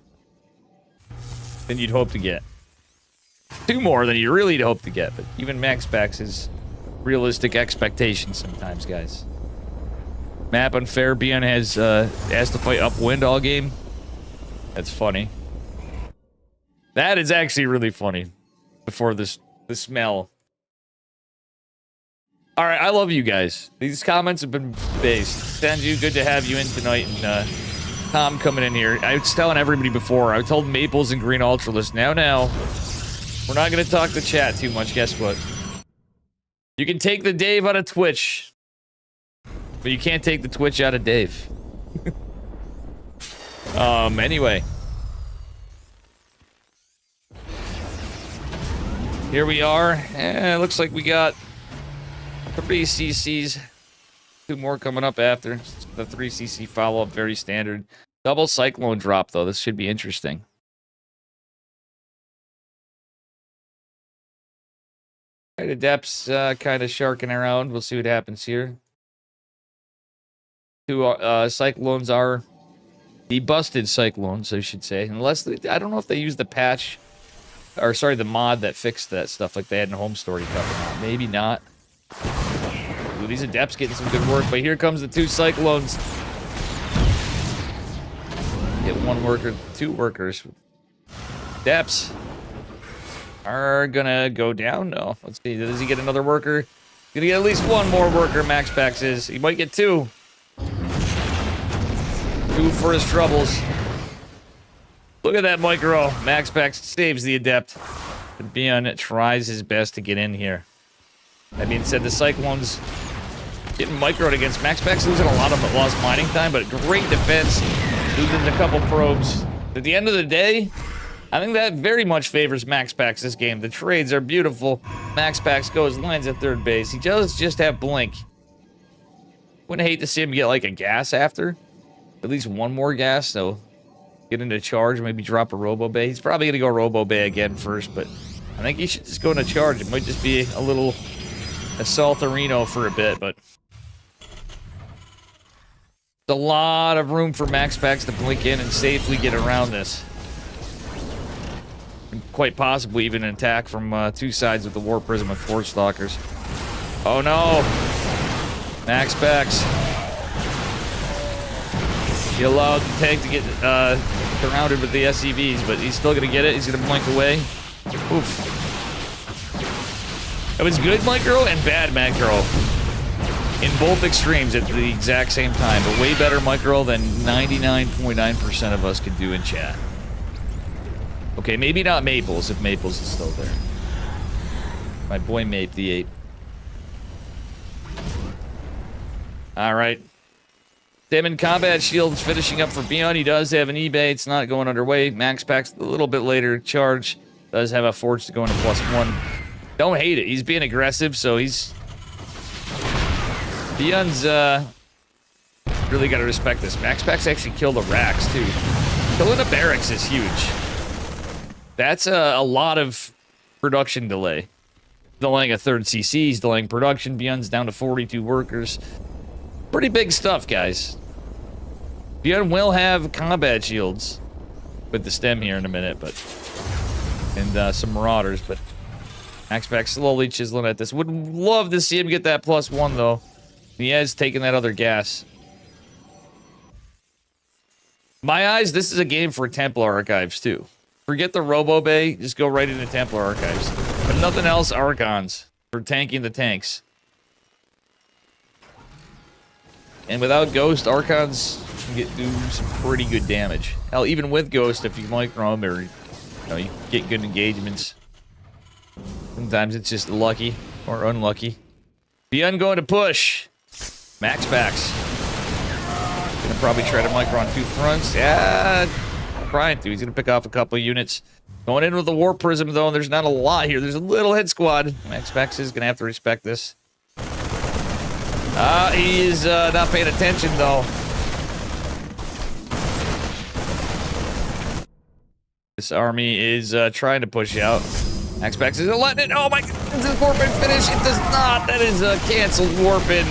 than you'd hope to get. 2 more than you really hope to get, but even MaxPax is realistic expectations sometimes, guys. Map unfair. ByuN has asked to fight upwind all game. That's funny. That is actually really funny. Before the smell. All right, I love you guys. These comments have been based. Sanju, good to have you in tonight. And Tom coming in here. I was telling everybody before. I told Maples and Green Ultralist. Now. We're not going to talk to chat too much. Guess what? You can take the Dave out of Twitch, but you can't take the Twitch out of Dave. Anyway. Here we are. It looks like we got 3 CCs. 2 more coming up after. The 3 CC follow-up, very standard. Double Cyclone drop, though. This should be interesting. Right, Adept's kind of sharking around. We'll see what happens here. 2 Cyclones are the busted Cyclones, I should say. Unless they, I don't know if they use the patch, or sorry, the mod that fixed that stuff like they had in Home Story Cup. Maybe not. Ooh, these Adepts getting some good work, but here comes the 2 Cyclones. Get 1 worker, 2 workers. Adepts are gonna go down. No, let's see. Does he get another worker? Gonna get at least 1 more worker. MaxPax is. He might get 2. 2 for his troubles. Look at that micro. MaxPax saves the Adept. But ByuN tries his best to get in here. That being said, the Cyclones getting microed against MaxPax, losing a lot of lost mining time, but great defense. Losing a couple probes. At the end of the day, I think that very much favors MaxPax this game. The trades are beautiful. MaxPax goes, lands at 3rd base. He does just have Blink. Wouldn't hate to see him get like a gas after. At least 1 more gas, so get into charge, maybe drop a Robo Bay. He's probably gonna go Robo Bay again first, but I think he should just go into charge. It might just be a little Assaulterino for a bit, but a lot of room for MaxPax to blink in and safely get around this. And quite possibly even an attack from 2 sides with the War Prism with 4 Stalkers. Oh no! MaxPax. He allowed the tank to get surrounded with the SCVs, but he's still gonna get it. He's gonna blink away. Oof. It was good micro and bad macro. In both extremes at the exact same time, but way better micro than 99.9% of us could do in chat. Okay, maybe not Maples, if Maples is still there. My boy Mape the Ape. Alright. Diamond Combat Shield's finishing up for ByuN. He does have an eBay. It's not going underway. MaxPax a little bit later. Charge does have a Forge to go into +1. Don't hate it. He's being aggressive, so he's... ByuN's, really got to respect this. MaxPax actually killed the racks, too. Killing the barracks is huge. That's a lot of production delay. Delaying a 3rd CC, he's delaying production. ByuN's down to 42 workers. Pretty big stuff, guys. ByuN will have combat shields with the stem here in a minute, but... And some Marauders, but... MaxPax slowly chiseling at this. Would love to see him get that +1, though. He has taken that other gas. My eyes, this is a game for Templar Archives, too. Forget the Robo Bay, just go right into Templar Archives. But nothing else, Archons. For tanking the tanks. And without Ghost, Archons can do some pretty good damage. Hell, even with Ghost, if you micro them or you get good engagements. Sometimes it's just lucky or unlucky. ByuN going to push. MaxPax. Gonna probably try to micro on 2 fronts. Yeah, trying to. He's gonna pick off a couple of units. Going in with the War Prism, though, and there's not a lot here. There's a little hit squad. MaxPax is gonna have to respect this. He's not paying attention, though. This army is trying to push out. MaxPax isn't letting it. Oh my god, does this warp in finish? It does not. That is a canceled warp in.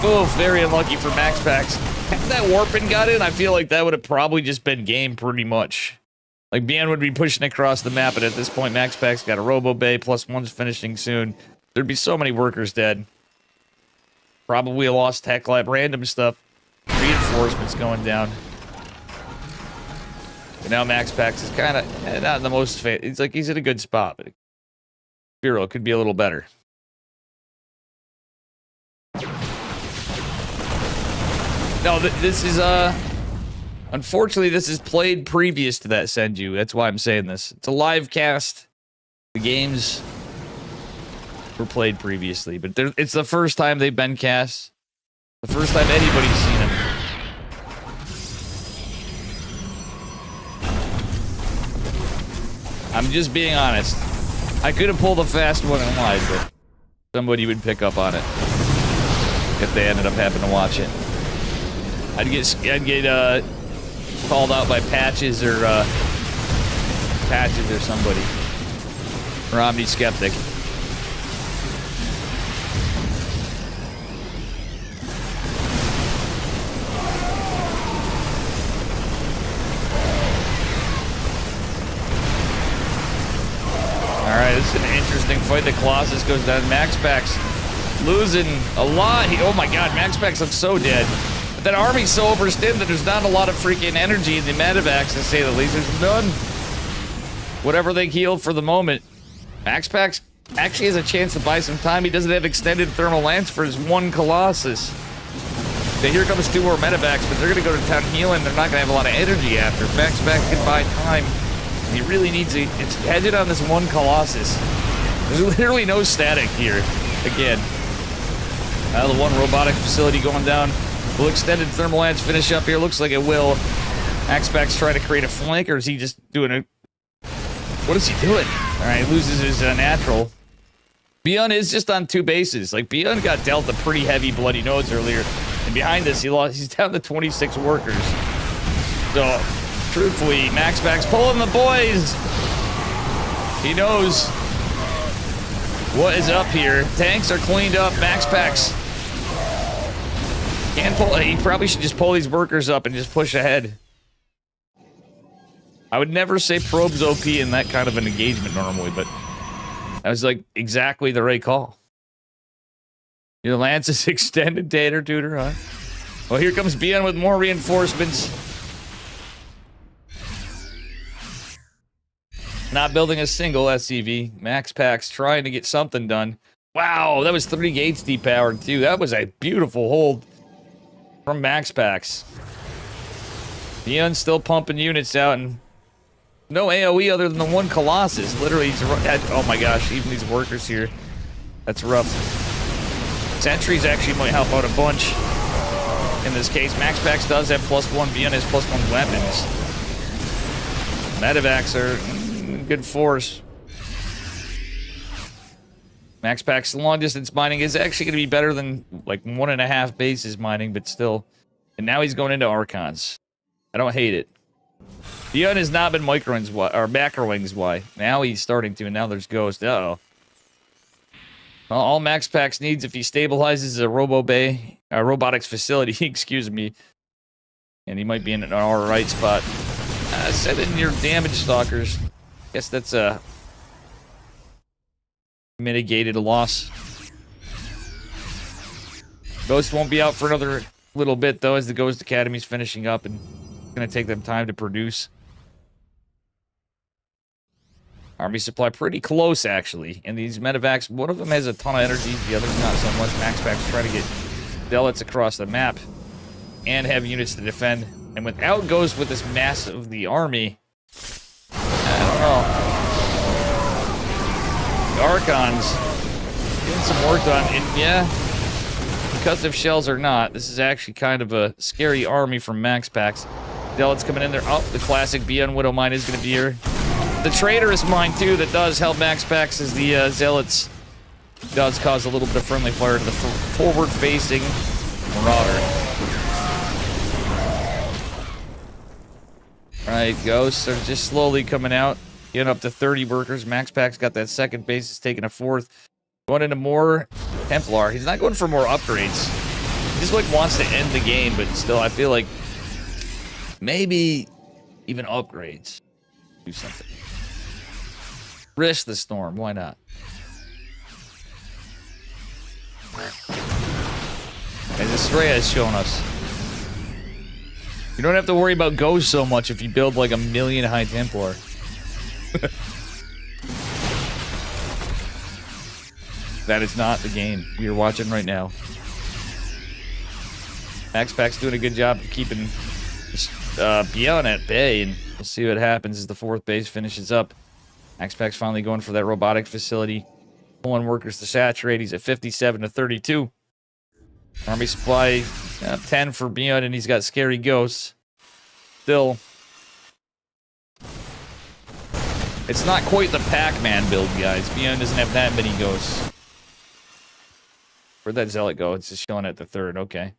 Oof, very unlucky for MaxPax. Had that warp in got in, I feel like that would have probably just been game pretty much. Like, ByuN would be pushing across the map, but at this point, MaxPax got a Robo Bay, +1's finishing soon. There'd be so many workers dead. Probably a lost tech lab, random stuff. Reinforcements going down. But now MaxPax is kind of not in the most... It's like he's in a good spot, but Bureau could be a little better. No, this is, unfortunately, this is played previous to that Senju. That's why I'm saying this. It's a live cast. The game's were played previously, but it's the first time they've been cast. The first time anybody's seen them. I'm just being honest. I could have pulled a fast one in live, but somebody would pick up on it if they ended up having to watch it. I'd get called out by Patches or somebody, or Omni Skeptic. Alright, this is an interesting fight. The Colossus goes down. MaxPax losing a lot. Oh my god, MaxPax looks so dead. But that army's so overstimmed that there's not a lot of freaking energy in the medevacs, to say the least. There's none. Whatever they heal for the moment. MaxPax actually has a chance to buy some time. He doesn't have extended thermal lance for his one Colossus. So here comes 2 more medevacs, but they're going to go to town healing. They're not going to have a lot of energy after. MaxPax can buy time. He really needs to. It's hedged on this one Colossus. There's literally no static here. Again. The one robotic facility going down. Will extended thermal lance finish up here? Looks like it will. MaxPax trying to create a flank, or is he just doing a... What is he doing? Alright, loses his natural. ByuN is just on 2 bases. Like, ByuN got dealt a pretty heavy bloody nose earlier. And behind this, he's down to 26 workers. So... Truthfully, MaxPax pulling the boys. He knows what is up here. Tanks are cleaned up. MaxPax can pull. He probably should just pull these workers up and just push ahead. I would never say Probe's OP in that kind of an engagement normally, but that was like exactly the right call. Your lance is extended, Tater Tutor, huh? Well, here comes ByuN with more reinforcements. Not building a single SCV. MaxPax trying to get something done. Wow, that was 3 gates depowered too. That was a beautiful hold from MaxPax. ByuN still pumping units out, and no AoE other than the one Colossus. Literally, oh my gosh, even these workers here. That's rough. Sentries actually might help out a bunch in this case. MaxPax does have +1. ByuN has +1 weapons. Medevacs are good force. MaxPax long distance mining is actually going to be better than like 1.5 bases mining, but still. And now he's going into Archons. I don't hate it. ByuN has not been microwings or macrowings why. Now he's starting to, and now there's Ghost. Uh-oh. Well, all MaxPax needs if he stabilizes a robotics facility, excuse me. And he might be in an alright spot. Send in your damage stalkers. Guess that's a mitigated loss. Ghost won't be out for another little bit, though, as the Ghost Academy's finishing up, and it's going to take them time to produce. Army supply pretty close, actually. And these medevacs, one of them has a ton of energy, the other's not so much. MaxPax trying to get Zealots across the map and have units to defend. And without Ghost with this mass of the army, I don't know. The Archons getting some work done, and yeah, because if shells or not, this is actually kind of a scary army from MaxPax. Zealots coming in there. Oh, the classic ByuN Widow Mine is going to be here. The traitorous mine, too, that does help MaxPax as the Zealots does cause a little bit of friendly fire to the forward-facing Marauder. Alright, Ghosts are just slowly coming out. Getting up to 30 workers. MaxPax got that second base. He's taking a 4th. Going into more Templar. He's not going for more upgrades. He just like wants to end the game, but still, I feel like maybe even upgrades. Do something. Risk the storm. Why not? As Estrella has shown us. You don't have to worry about Ghost so much if you build like 1,000,000 High Templar. That is not the game we are watching right now. MaxPax doing a good job of keeping ByuN at bay, and we'll see what happens as the 4th base finishes up. MaxPax finally going for that robotic facility. Pulling workers to saturate. He's at 57 to 32. Army supply 10 for ByuN, and he's got scary ghosts. Still, it's not quite the Pac-Man build, guys. ByuN doesn't have that many ghosts. Where'd that zealot go? It's just showing at the third. Okay.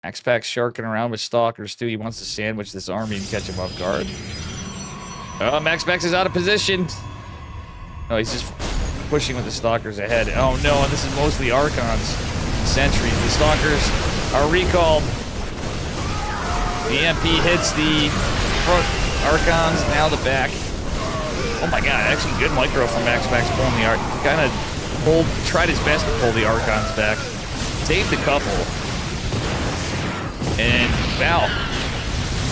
MaxPax sharking around with stalkers, too. He wants to sandwich this army and catch him off guard. Oh, MaxPax is out of position. No, he's just pushing with the stalkers ahead. Oh, no, and this is mostly Archons. Sentries. The stalkers are recalled. The EMP hits the front Archons, now the back. Oh my god, actually good micro from MaxPax pulling the kind of tried his best to pull the Archons back. Saved a couple. And wow.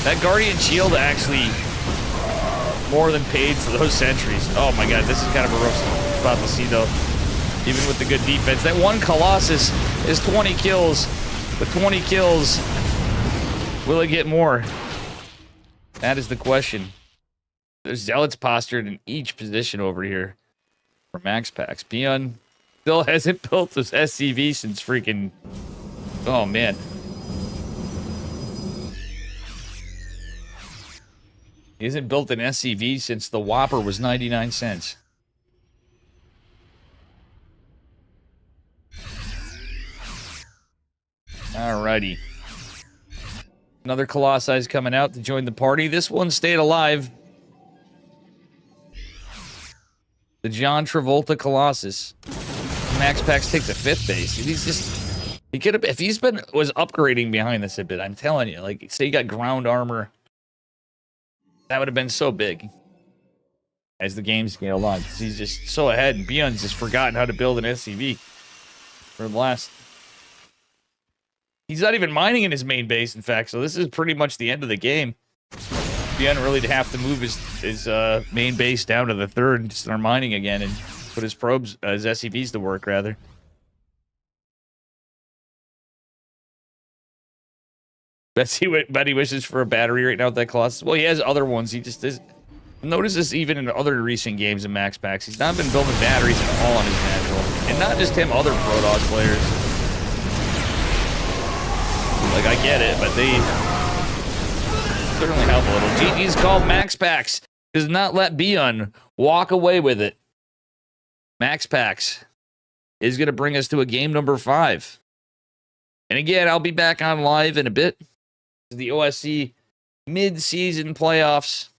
That Guardian Shield actually more than paid for those sentries. Oh my god, this is kind of a rough spot to see though. Even with the good defense. That one Colossus is 20 kills. With 20 kills, will it get more? That is the question. There's zealots postured in each position over here for MaxPax. ByuN still hasn't built this SCV since freaking... Oh, man. He hasn't built an SCV since the Whopper was 99 cents. Alrighty. Another Colossi is coming out to join the party. This one stayed alive. The John Travolta Colossus. MaxPax takes a 5th base. He's just... He could have... If he's was upgrading behind this a bit, I'm telling you. Like, say you got ground armor. That would have been so big. As the game scaled on. He's just so ahead. And ByuN's just forgotten how to build an SCV. For the last... He's not even mining in his main base, in fact, so this is pretty much the end of the game. ByuN really to have to move his main base down to the 3rd and start mining again and put his probes, his SCVs to work, rather. Betty wishes for a battery right now with that Colossus. Well, he has other ones. He just is. Notice this even in other recent games in MaxPax. He's not been building batteries at all on his natural. And not just him, other Protoss players. Like, I get it, but they certainly help a little. GG's called. MaxPax does not let ByuN walk away with it. MaxPax is going to bring us to a game number 5. And again, I'll be back on live in a bit. The OSC mid-season playoffs.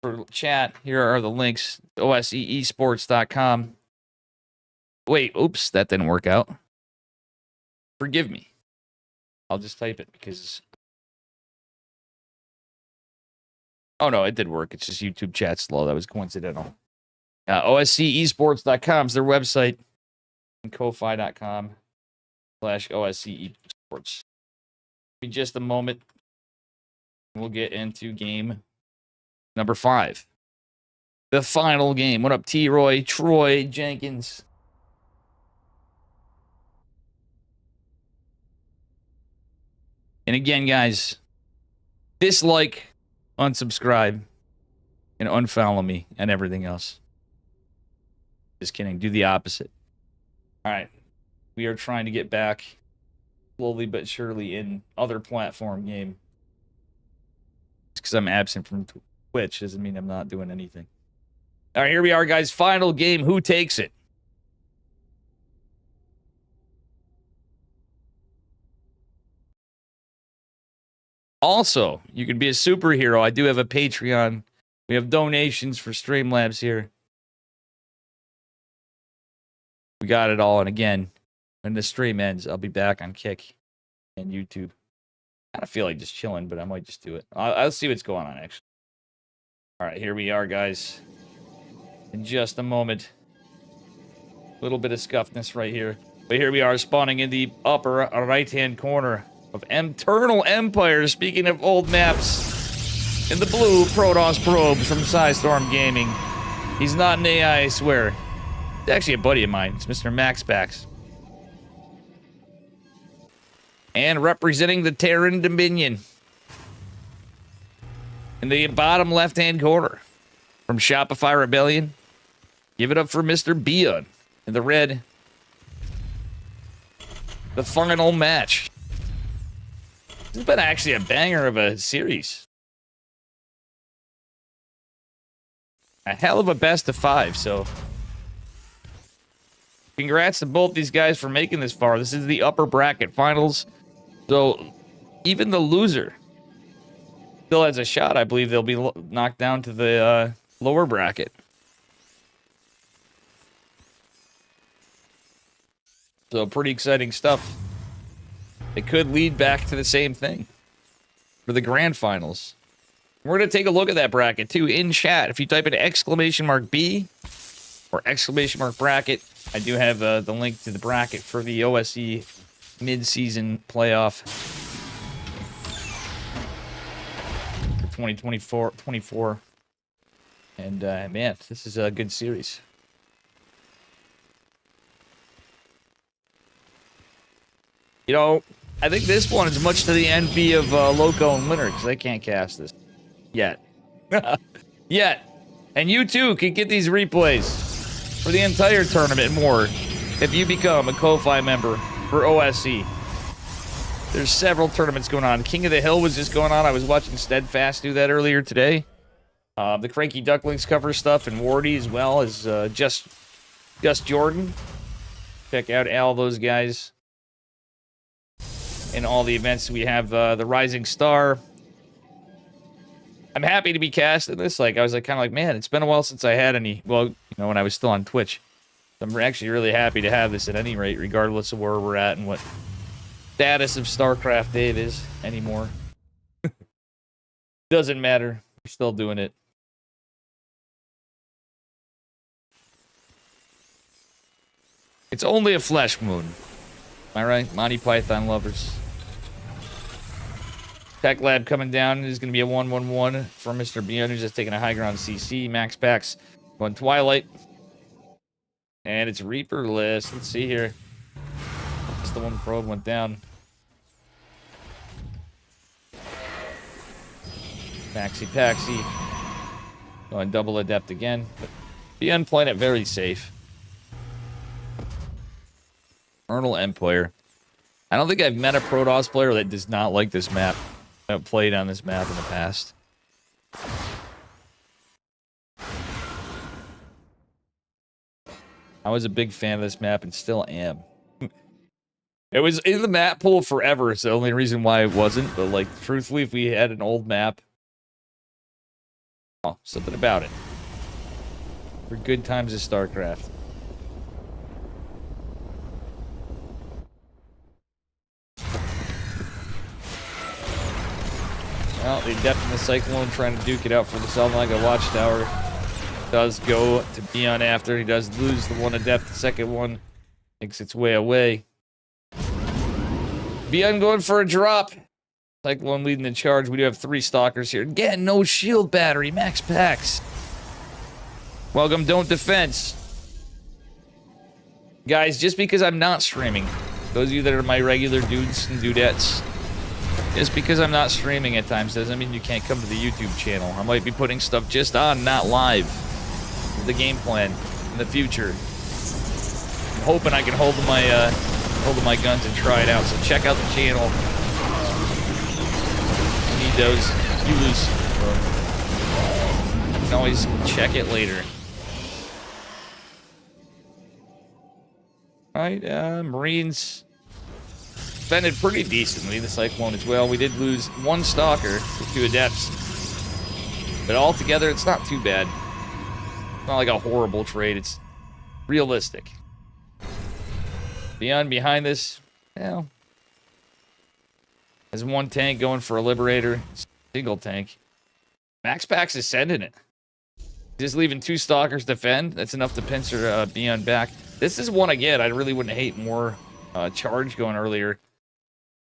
For chat, here are the links. OSCesports.com. Wait, oops, that didn't work out. Forgive me. I'll just type it because... Oh, no, it did work. It's just YouTube chat slow. That was coincidental. OSCesports.com is their website. And Ko-Fi.com/OSCesports. In just a moment, we'll get into game number 5. The final game. What up, T-Roy, Troy, Jenkins? And again, guys, dislike, unsubscribe, and unfollow me and everything else. Just kidding. Do the opposite. All right. We are trying to get back slowly but surely in other platform game. Just because I'm absent from Twitch doesn't mean I'm not doing anything. All right, here we are, guys. Final game. Who takes it? Also, you can be a superhero. I do have a Patreon. We have donations for Streamlabs here. We got it all. And again, when the stream ends, I'll be back on Kick and YouTube. I kind of feel like just chilling, but I might just do it. I'll see what's going on, actually. All right, here we are, guys. In just a moment. A little bit of scuffness right here. But here we are, spawning in the upper right-hand corner of Eternal Empire. Speaking of old maps, in the blue Protoss probes from Psystorm Gaming. He's not an AI, I swear. It's actually a buddy of mine. It's Mr. MaxPax. And representing the Terran Dominion. In the bottom left-hand corner. From Shopify Rebellion. Give it up for Mr. ByuN. And the red. The final match. This has been actually a banger of a series. A hell of a best of 5, so... Congrats to both these guys for making this far. This is the upper bracket finals. So, even the loser still has a shot. I believe they'll be knocked down to the lower bracket. So, pretty exciting stuff. It could lead back to the same thing for the grand finals. We're going to take a look at that bracket, too, in chat. If you type in !B or !bracket, I do have the link to the bracket for the OSC mid-season playoff for 2024. And, man, this is a good series. You know, I think this one is much to the envy of Loco and Winter, because they can't cast this. Yet. Yet. And you, too, can get these replays for the entire tournament and more if you become a Ko-Fi member for OSC. There's several tournaments going on. King of the Hill was just going on. I was watching Steadfast do that earlier today. The Cranky Ducklings cover stuff, and Wardy as well as Just Jordan. Check out all those guys. In all the events, we have the Rising Star. I'm happy to be cast in this. Like, I was like, kind of like, man, it's been a while since I had any. Well, you know, when I was still on Twitch. I'm actually really happy to have this at any rate, regardless of where we're at and what status of Starcraft Dave is anymore. Doesn't matter. We're still doing it. It's only a flesh wound. Am I right? Monty Python lovers. Tech Lab coming down is going to be a 1-1-1 for Mr. ByuN, who's just taking a high ground CC. MaxPax going Twilight. And it's Reaperless. Let's see here. Just the one probe went down. Maxi Paxi. Going double Adept again. But ByuN playing it very safe. Eternal Empire. I don't think I've met a Protoss player that does not like this map. I've played on this map in the past. I was a big fan of this map and still am. It was in the map pool forever. It's the only reason why it wasn't. But, like, truthfully, if we had an old map... Oh, something about it. For good times of StarCraft. Well, the Adept in the Cyclone trying to duke it out for the Salmaga Watchtower. Does go to ByuN after. He does lose the one Adept. The second one makes its way away. ByuN going for a drop. Cyclone leading the charge. We do have 3 Stalkers here. Again, no shield battery. MaxPax. Welcome, Don't Defense. Guys, just because I'm not streaming, those of you that are my regular dudes and dudettes, just because I'm not streaming at times doesn't mean you can't come to the YouTube channel. I might be putting stuff just on, not live. The game plan in the future. I'm hoping I can hold my guns and try it out. So check out the channel. You need those. You lose. You can always check it later. Alright, Marines defended pretty decently, the Cyclone as well. We did lose 1 Stalker with 2 Adepts. But altogether, it's not too bad. It's not like a horrible trade. It's realistic. ByuN behind this, well, has 1 tank going for a Liberator. Single tank. MaxPax is sending it. Just leaving 2 Stalkers defend. That's enough to pincer ByuN back. This is one again. I really wouldn't hate more charge going earlier.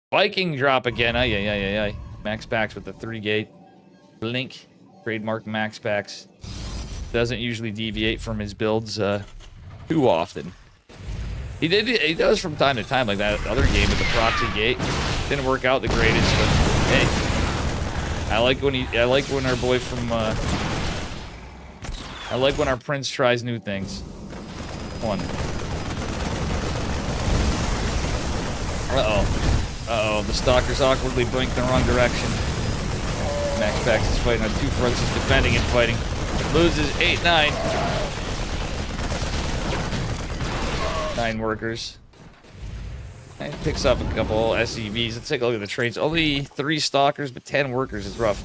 Viking drop again. Ay. MaxPax with the 3-gate. Blink. Trademark MaxPax. Doesn't usually deviate from his builds too often. He does from time to time, like that other game with the proxy gate. Didn't work out the greatest, but hey. I like when our boy from I like when our prince tries new things. one. Uh-oh. The stalkers awkwardly blinked in the wrong direction. MaxPax is fighting on two fronts. He's defending and fighting. Loses 8-9. 9 workers. And picks up a couple SCVs. Let's take a look at the trades. Only 3 stalkers, but 10 workers is rough.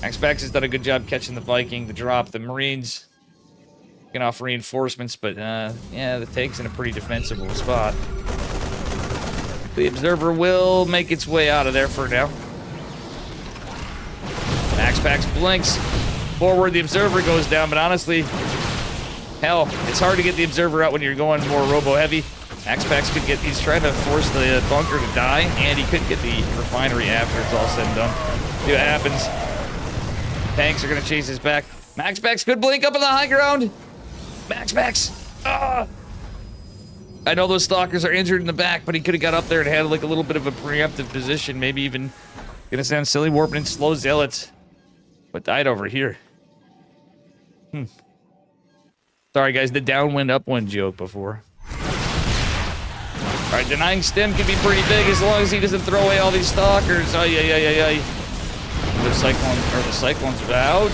MaxPax has done a good job catching the Viking, the drop, the Marines. Picking off reinforcements, but yeah, the tank's in a pretty defensible spot. The observer will make its way out of there for now. MaxPax blinks forward. The observer goes down, but honestly, hell, it's hard to get the observer out when you're going more robo-heavy. MaxPax could get, he's trying to force the bunker to die, and he could get the refinery after it's all said and done. See what happens. Tanks are going to chase his back. MaxPax could blink up on the high ground. MaxPax. I know those stalkers are injured in the back, but he could have got up there and had like a little bit of a preemptive position. Maybe even gonna sound silly, warping in slow zealots, but died over here. Sorry guys, the downwind upwind joke before. All right, denying stem can be pretty big as long as he doesn't throw away all these stalkers. Oh yeah. The cyclone's out.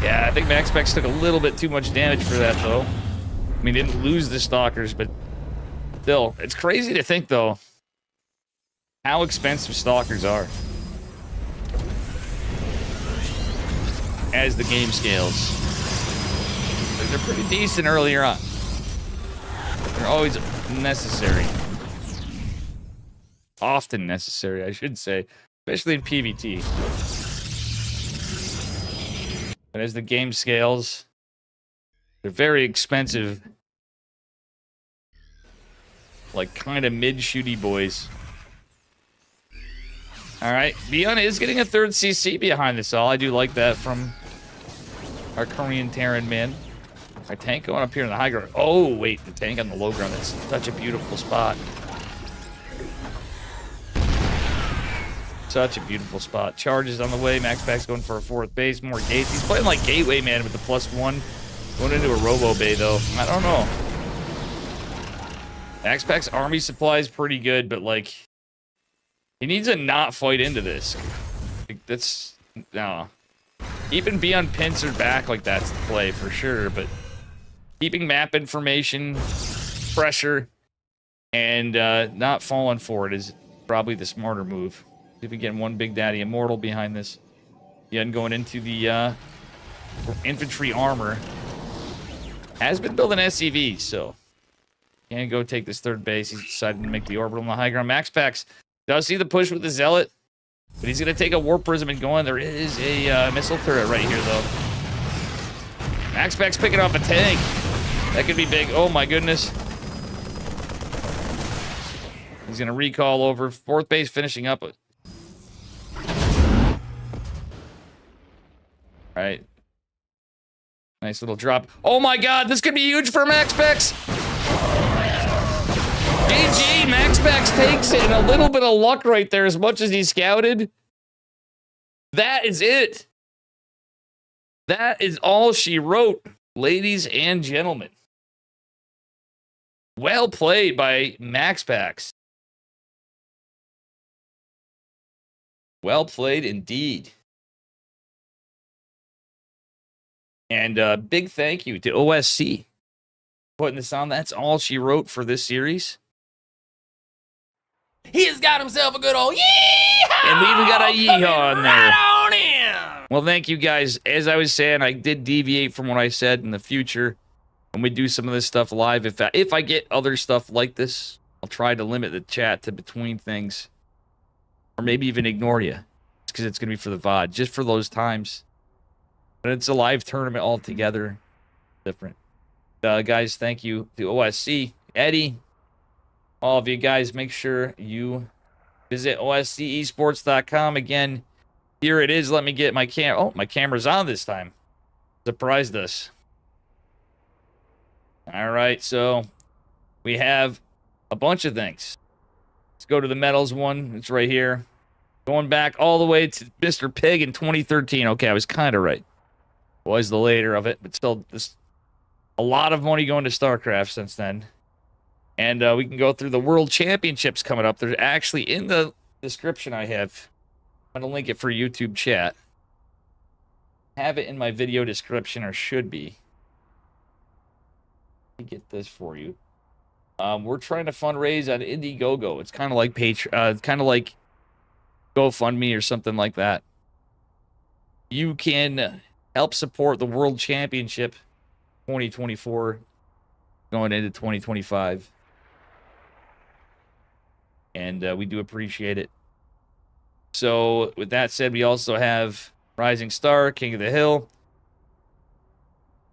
Yeah, I think MaxPax took a little bit too much damage for that though. I mean, didn't lose the stalkers, but still, it's crazy to think though how expensive stalkers are as the game scales. They're pretty decent earlier on. They're always necessary. Often necessary, I should say, especially in PvT. But as the game scales, they're very expensive. Like kind of mid-shooty boys. Alright, ByuN is getting a 3rd CC behind this all. I do like that from our Korean Terran man. Our tank going up here in the high ground. Oh, wait, the tank on the low ground. That's such a beautiful spot. Such a beautiful spot. Charges on the way. MaxPax going for a 4th base. More gates. He's playing like Gateway Man with the +1. Going into a Robo Bay, though. I don't know. MaxPax army supply is pretty good, but, like, he needs to not fight into this. Like, that's... No. Keeping ByuN pincered back like that's the play, for sure, but keeping map information, pressure, and not falling for it is probably the smarter move. See if we get one Big Daddy Immortal behind this. ByuN going into the infantry armor. Has been building SCV, so can't go take this 3rd base. He's decided to make the orbital on the high ground. MaxPax does see the push with the Zealot, but he's going to take a Warp Prism and go in. There is a missile turret right here, though. MaxPax picking off a tank. That could be big. Oh, my goodness. He's going to recall over. 4th base finishing up. All right. Nice little drop. Oh my god, this could be huge for MaxPax. GG, MaxPax takes it, and a little bit of luck right there as much as he scouted. That is it. That is all she wrote, ladies and gentlemen. Well played by MaxPax. Well played indeed. And big thank you to OSC putting this on. That's all she wrote for this series. He's got himself a good old yeehaw! And we even got a yeehaw in there. Right on him! Well, thank you guys. As I was saying, I did deviate from what I said in the future. When we do some of this stuff live, if I get other stuff like this, I'll try to limit the chat to between things. Or maybe even ignore you. Because it's going to be for the VOD. Just for those times. But it's a live tournament altogether. Different. Guys, thank you to OSC, Eddie, all of you guys. Make sure you visit oscesports.com. Again, here it is. Let me get my cam. Oh, my camera's on this time. Surprised us. All right, so we have a bunch of things. Let's go to the medals one. It's right here. Going back all the way to Mr. Pig in 2013. Okay, I was kind of right. Was the later of it, but still, this A lot of money going to Starcraft since then. And we can go through the World Championships coming up. They're actually in the description I have. I'm going to link it for YouTube chat. Have it in my video description, or should be. Let me get this for you. We're trying to fundraise on Indiegogo. It's kind of like kind of like GoFundMe or something like that. You can help support the World Championship 2024 going into 2025. And we do appreciate it. So with that said, we also have Rising Star, King of the Hill,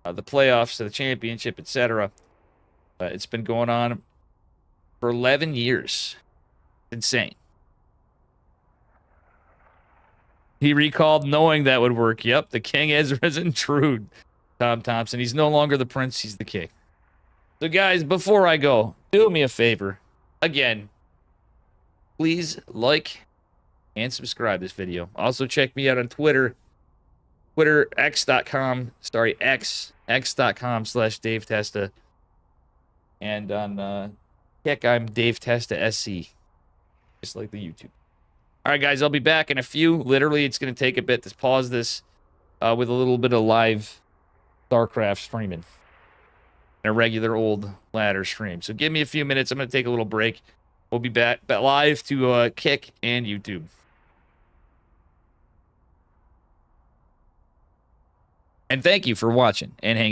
the playoffs, the championship, etc. It's been going on for 11 years. Insane. He recalled knowing that would work. Yep, the king has risen true, Tom Thompson. He's no longer the prince, he's the king. So guys, before I go, do me a favor. Again, please like and subscribe this video. Also check me out on Twitter. x.com/DaveTesta. And on Kick, I'm DaveTestaSC. Just like the YouTube. All right, guys, I'll be back in a few. Literally, it's going to take a bit to pause this with a little bit of live Starcraft streaming. And a regular old ladder stream. So give me a few minutes. I'm going to take a little break. We'll be back live to Kick and YouTube. And thank you for watching and hanging.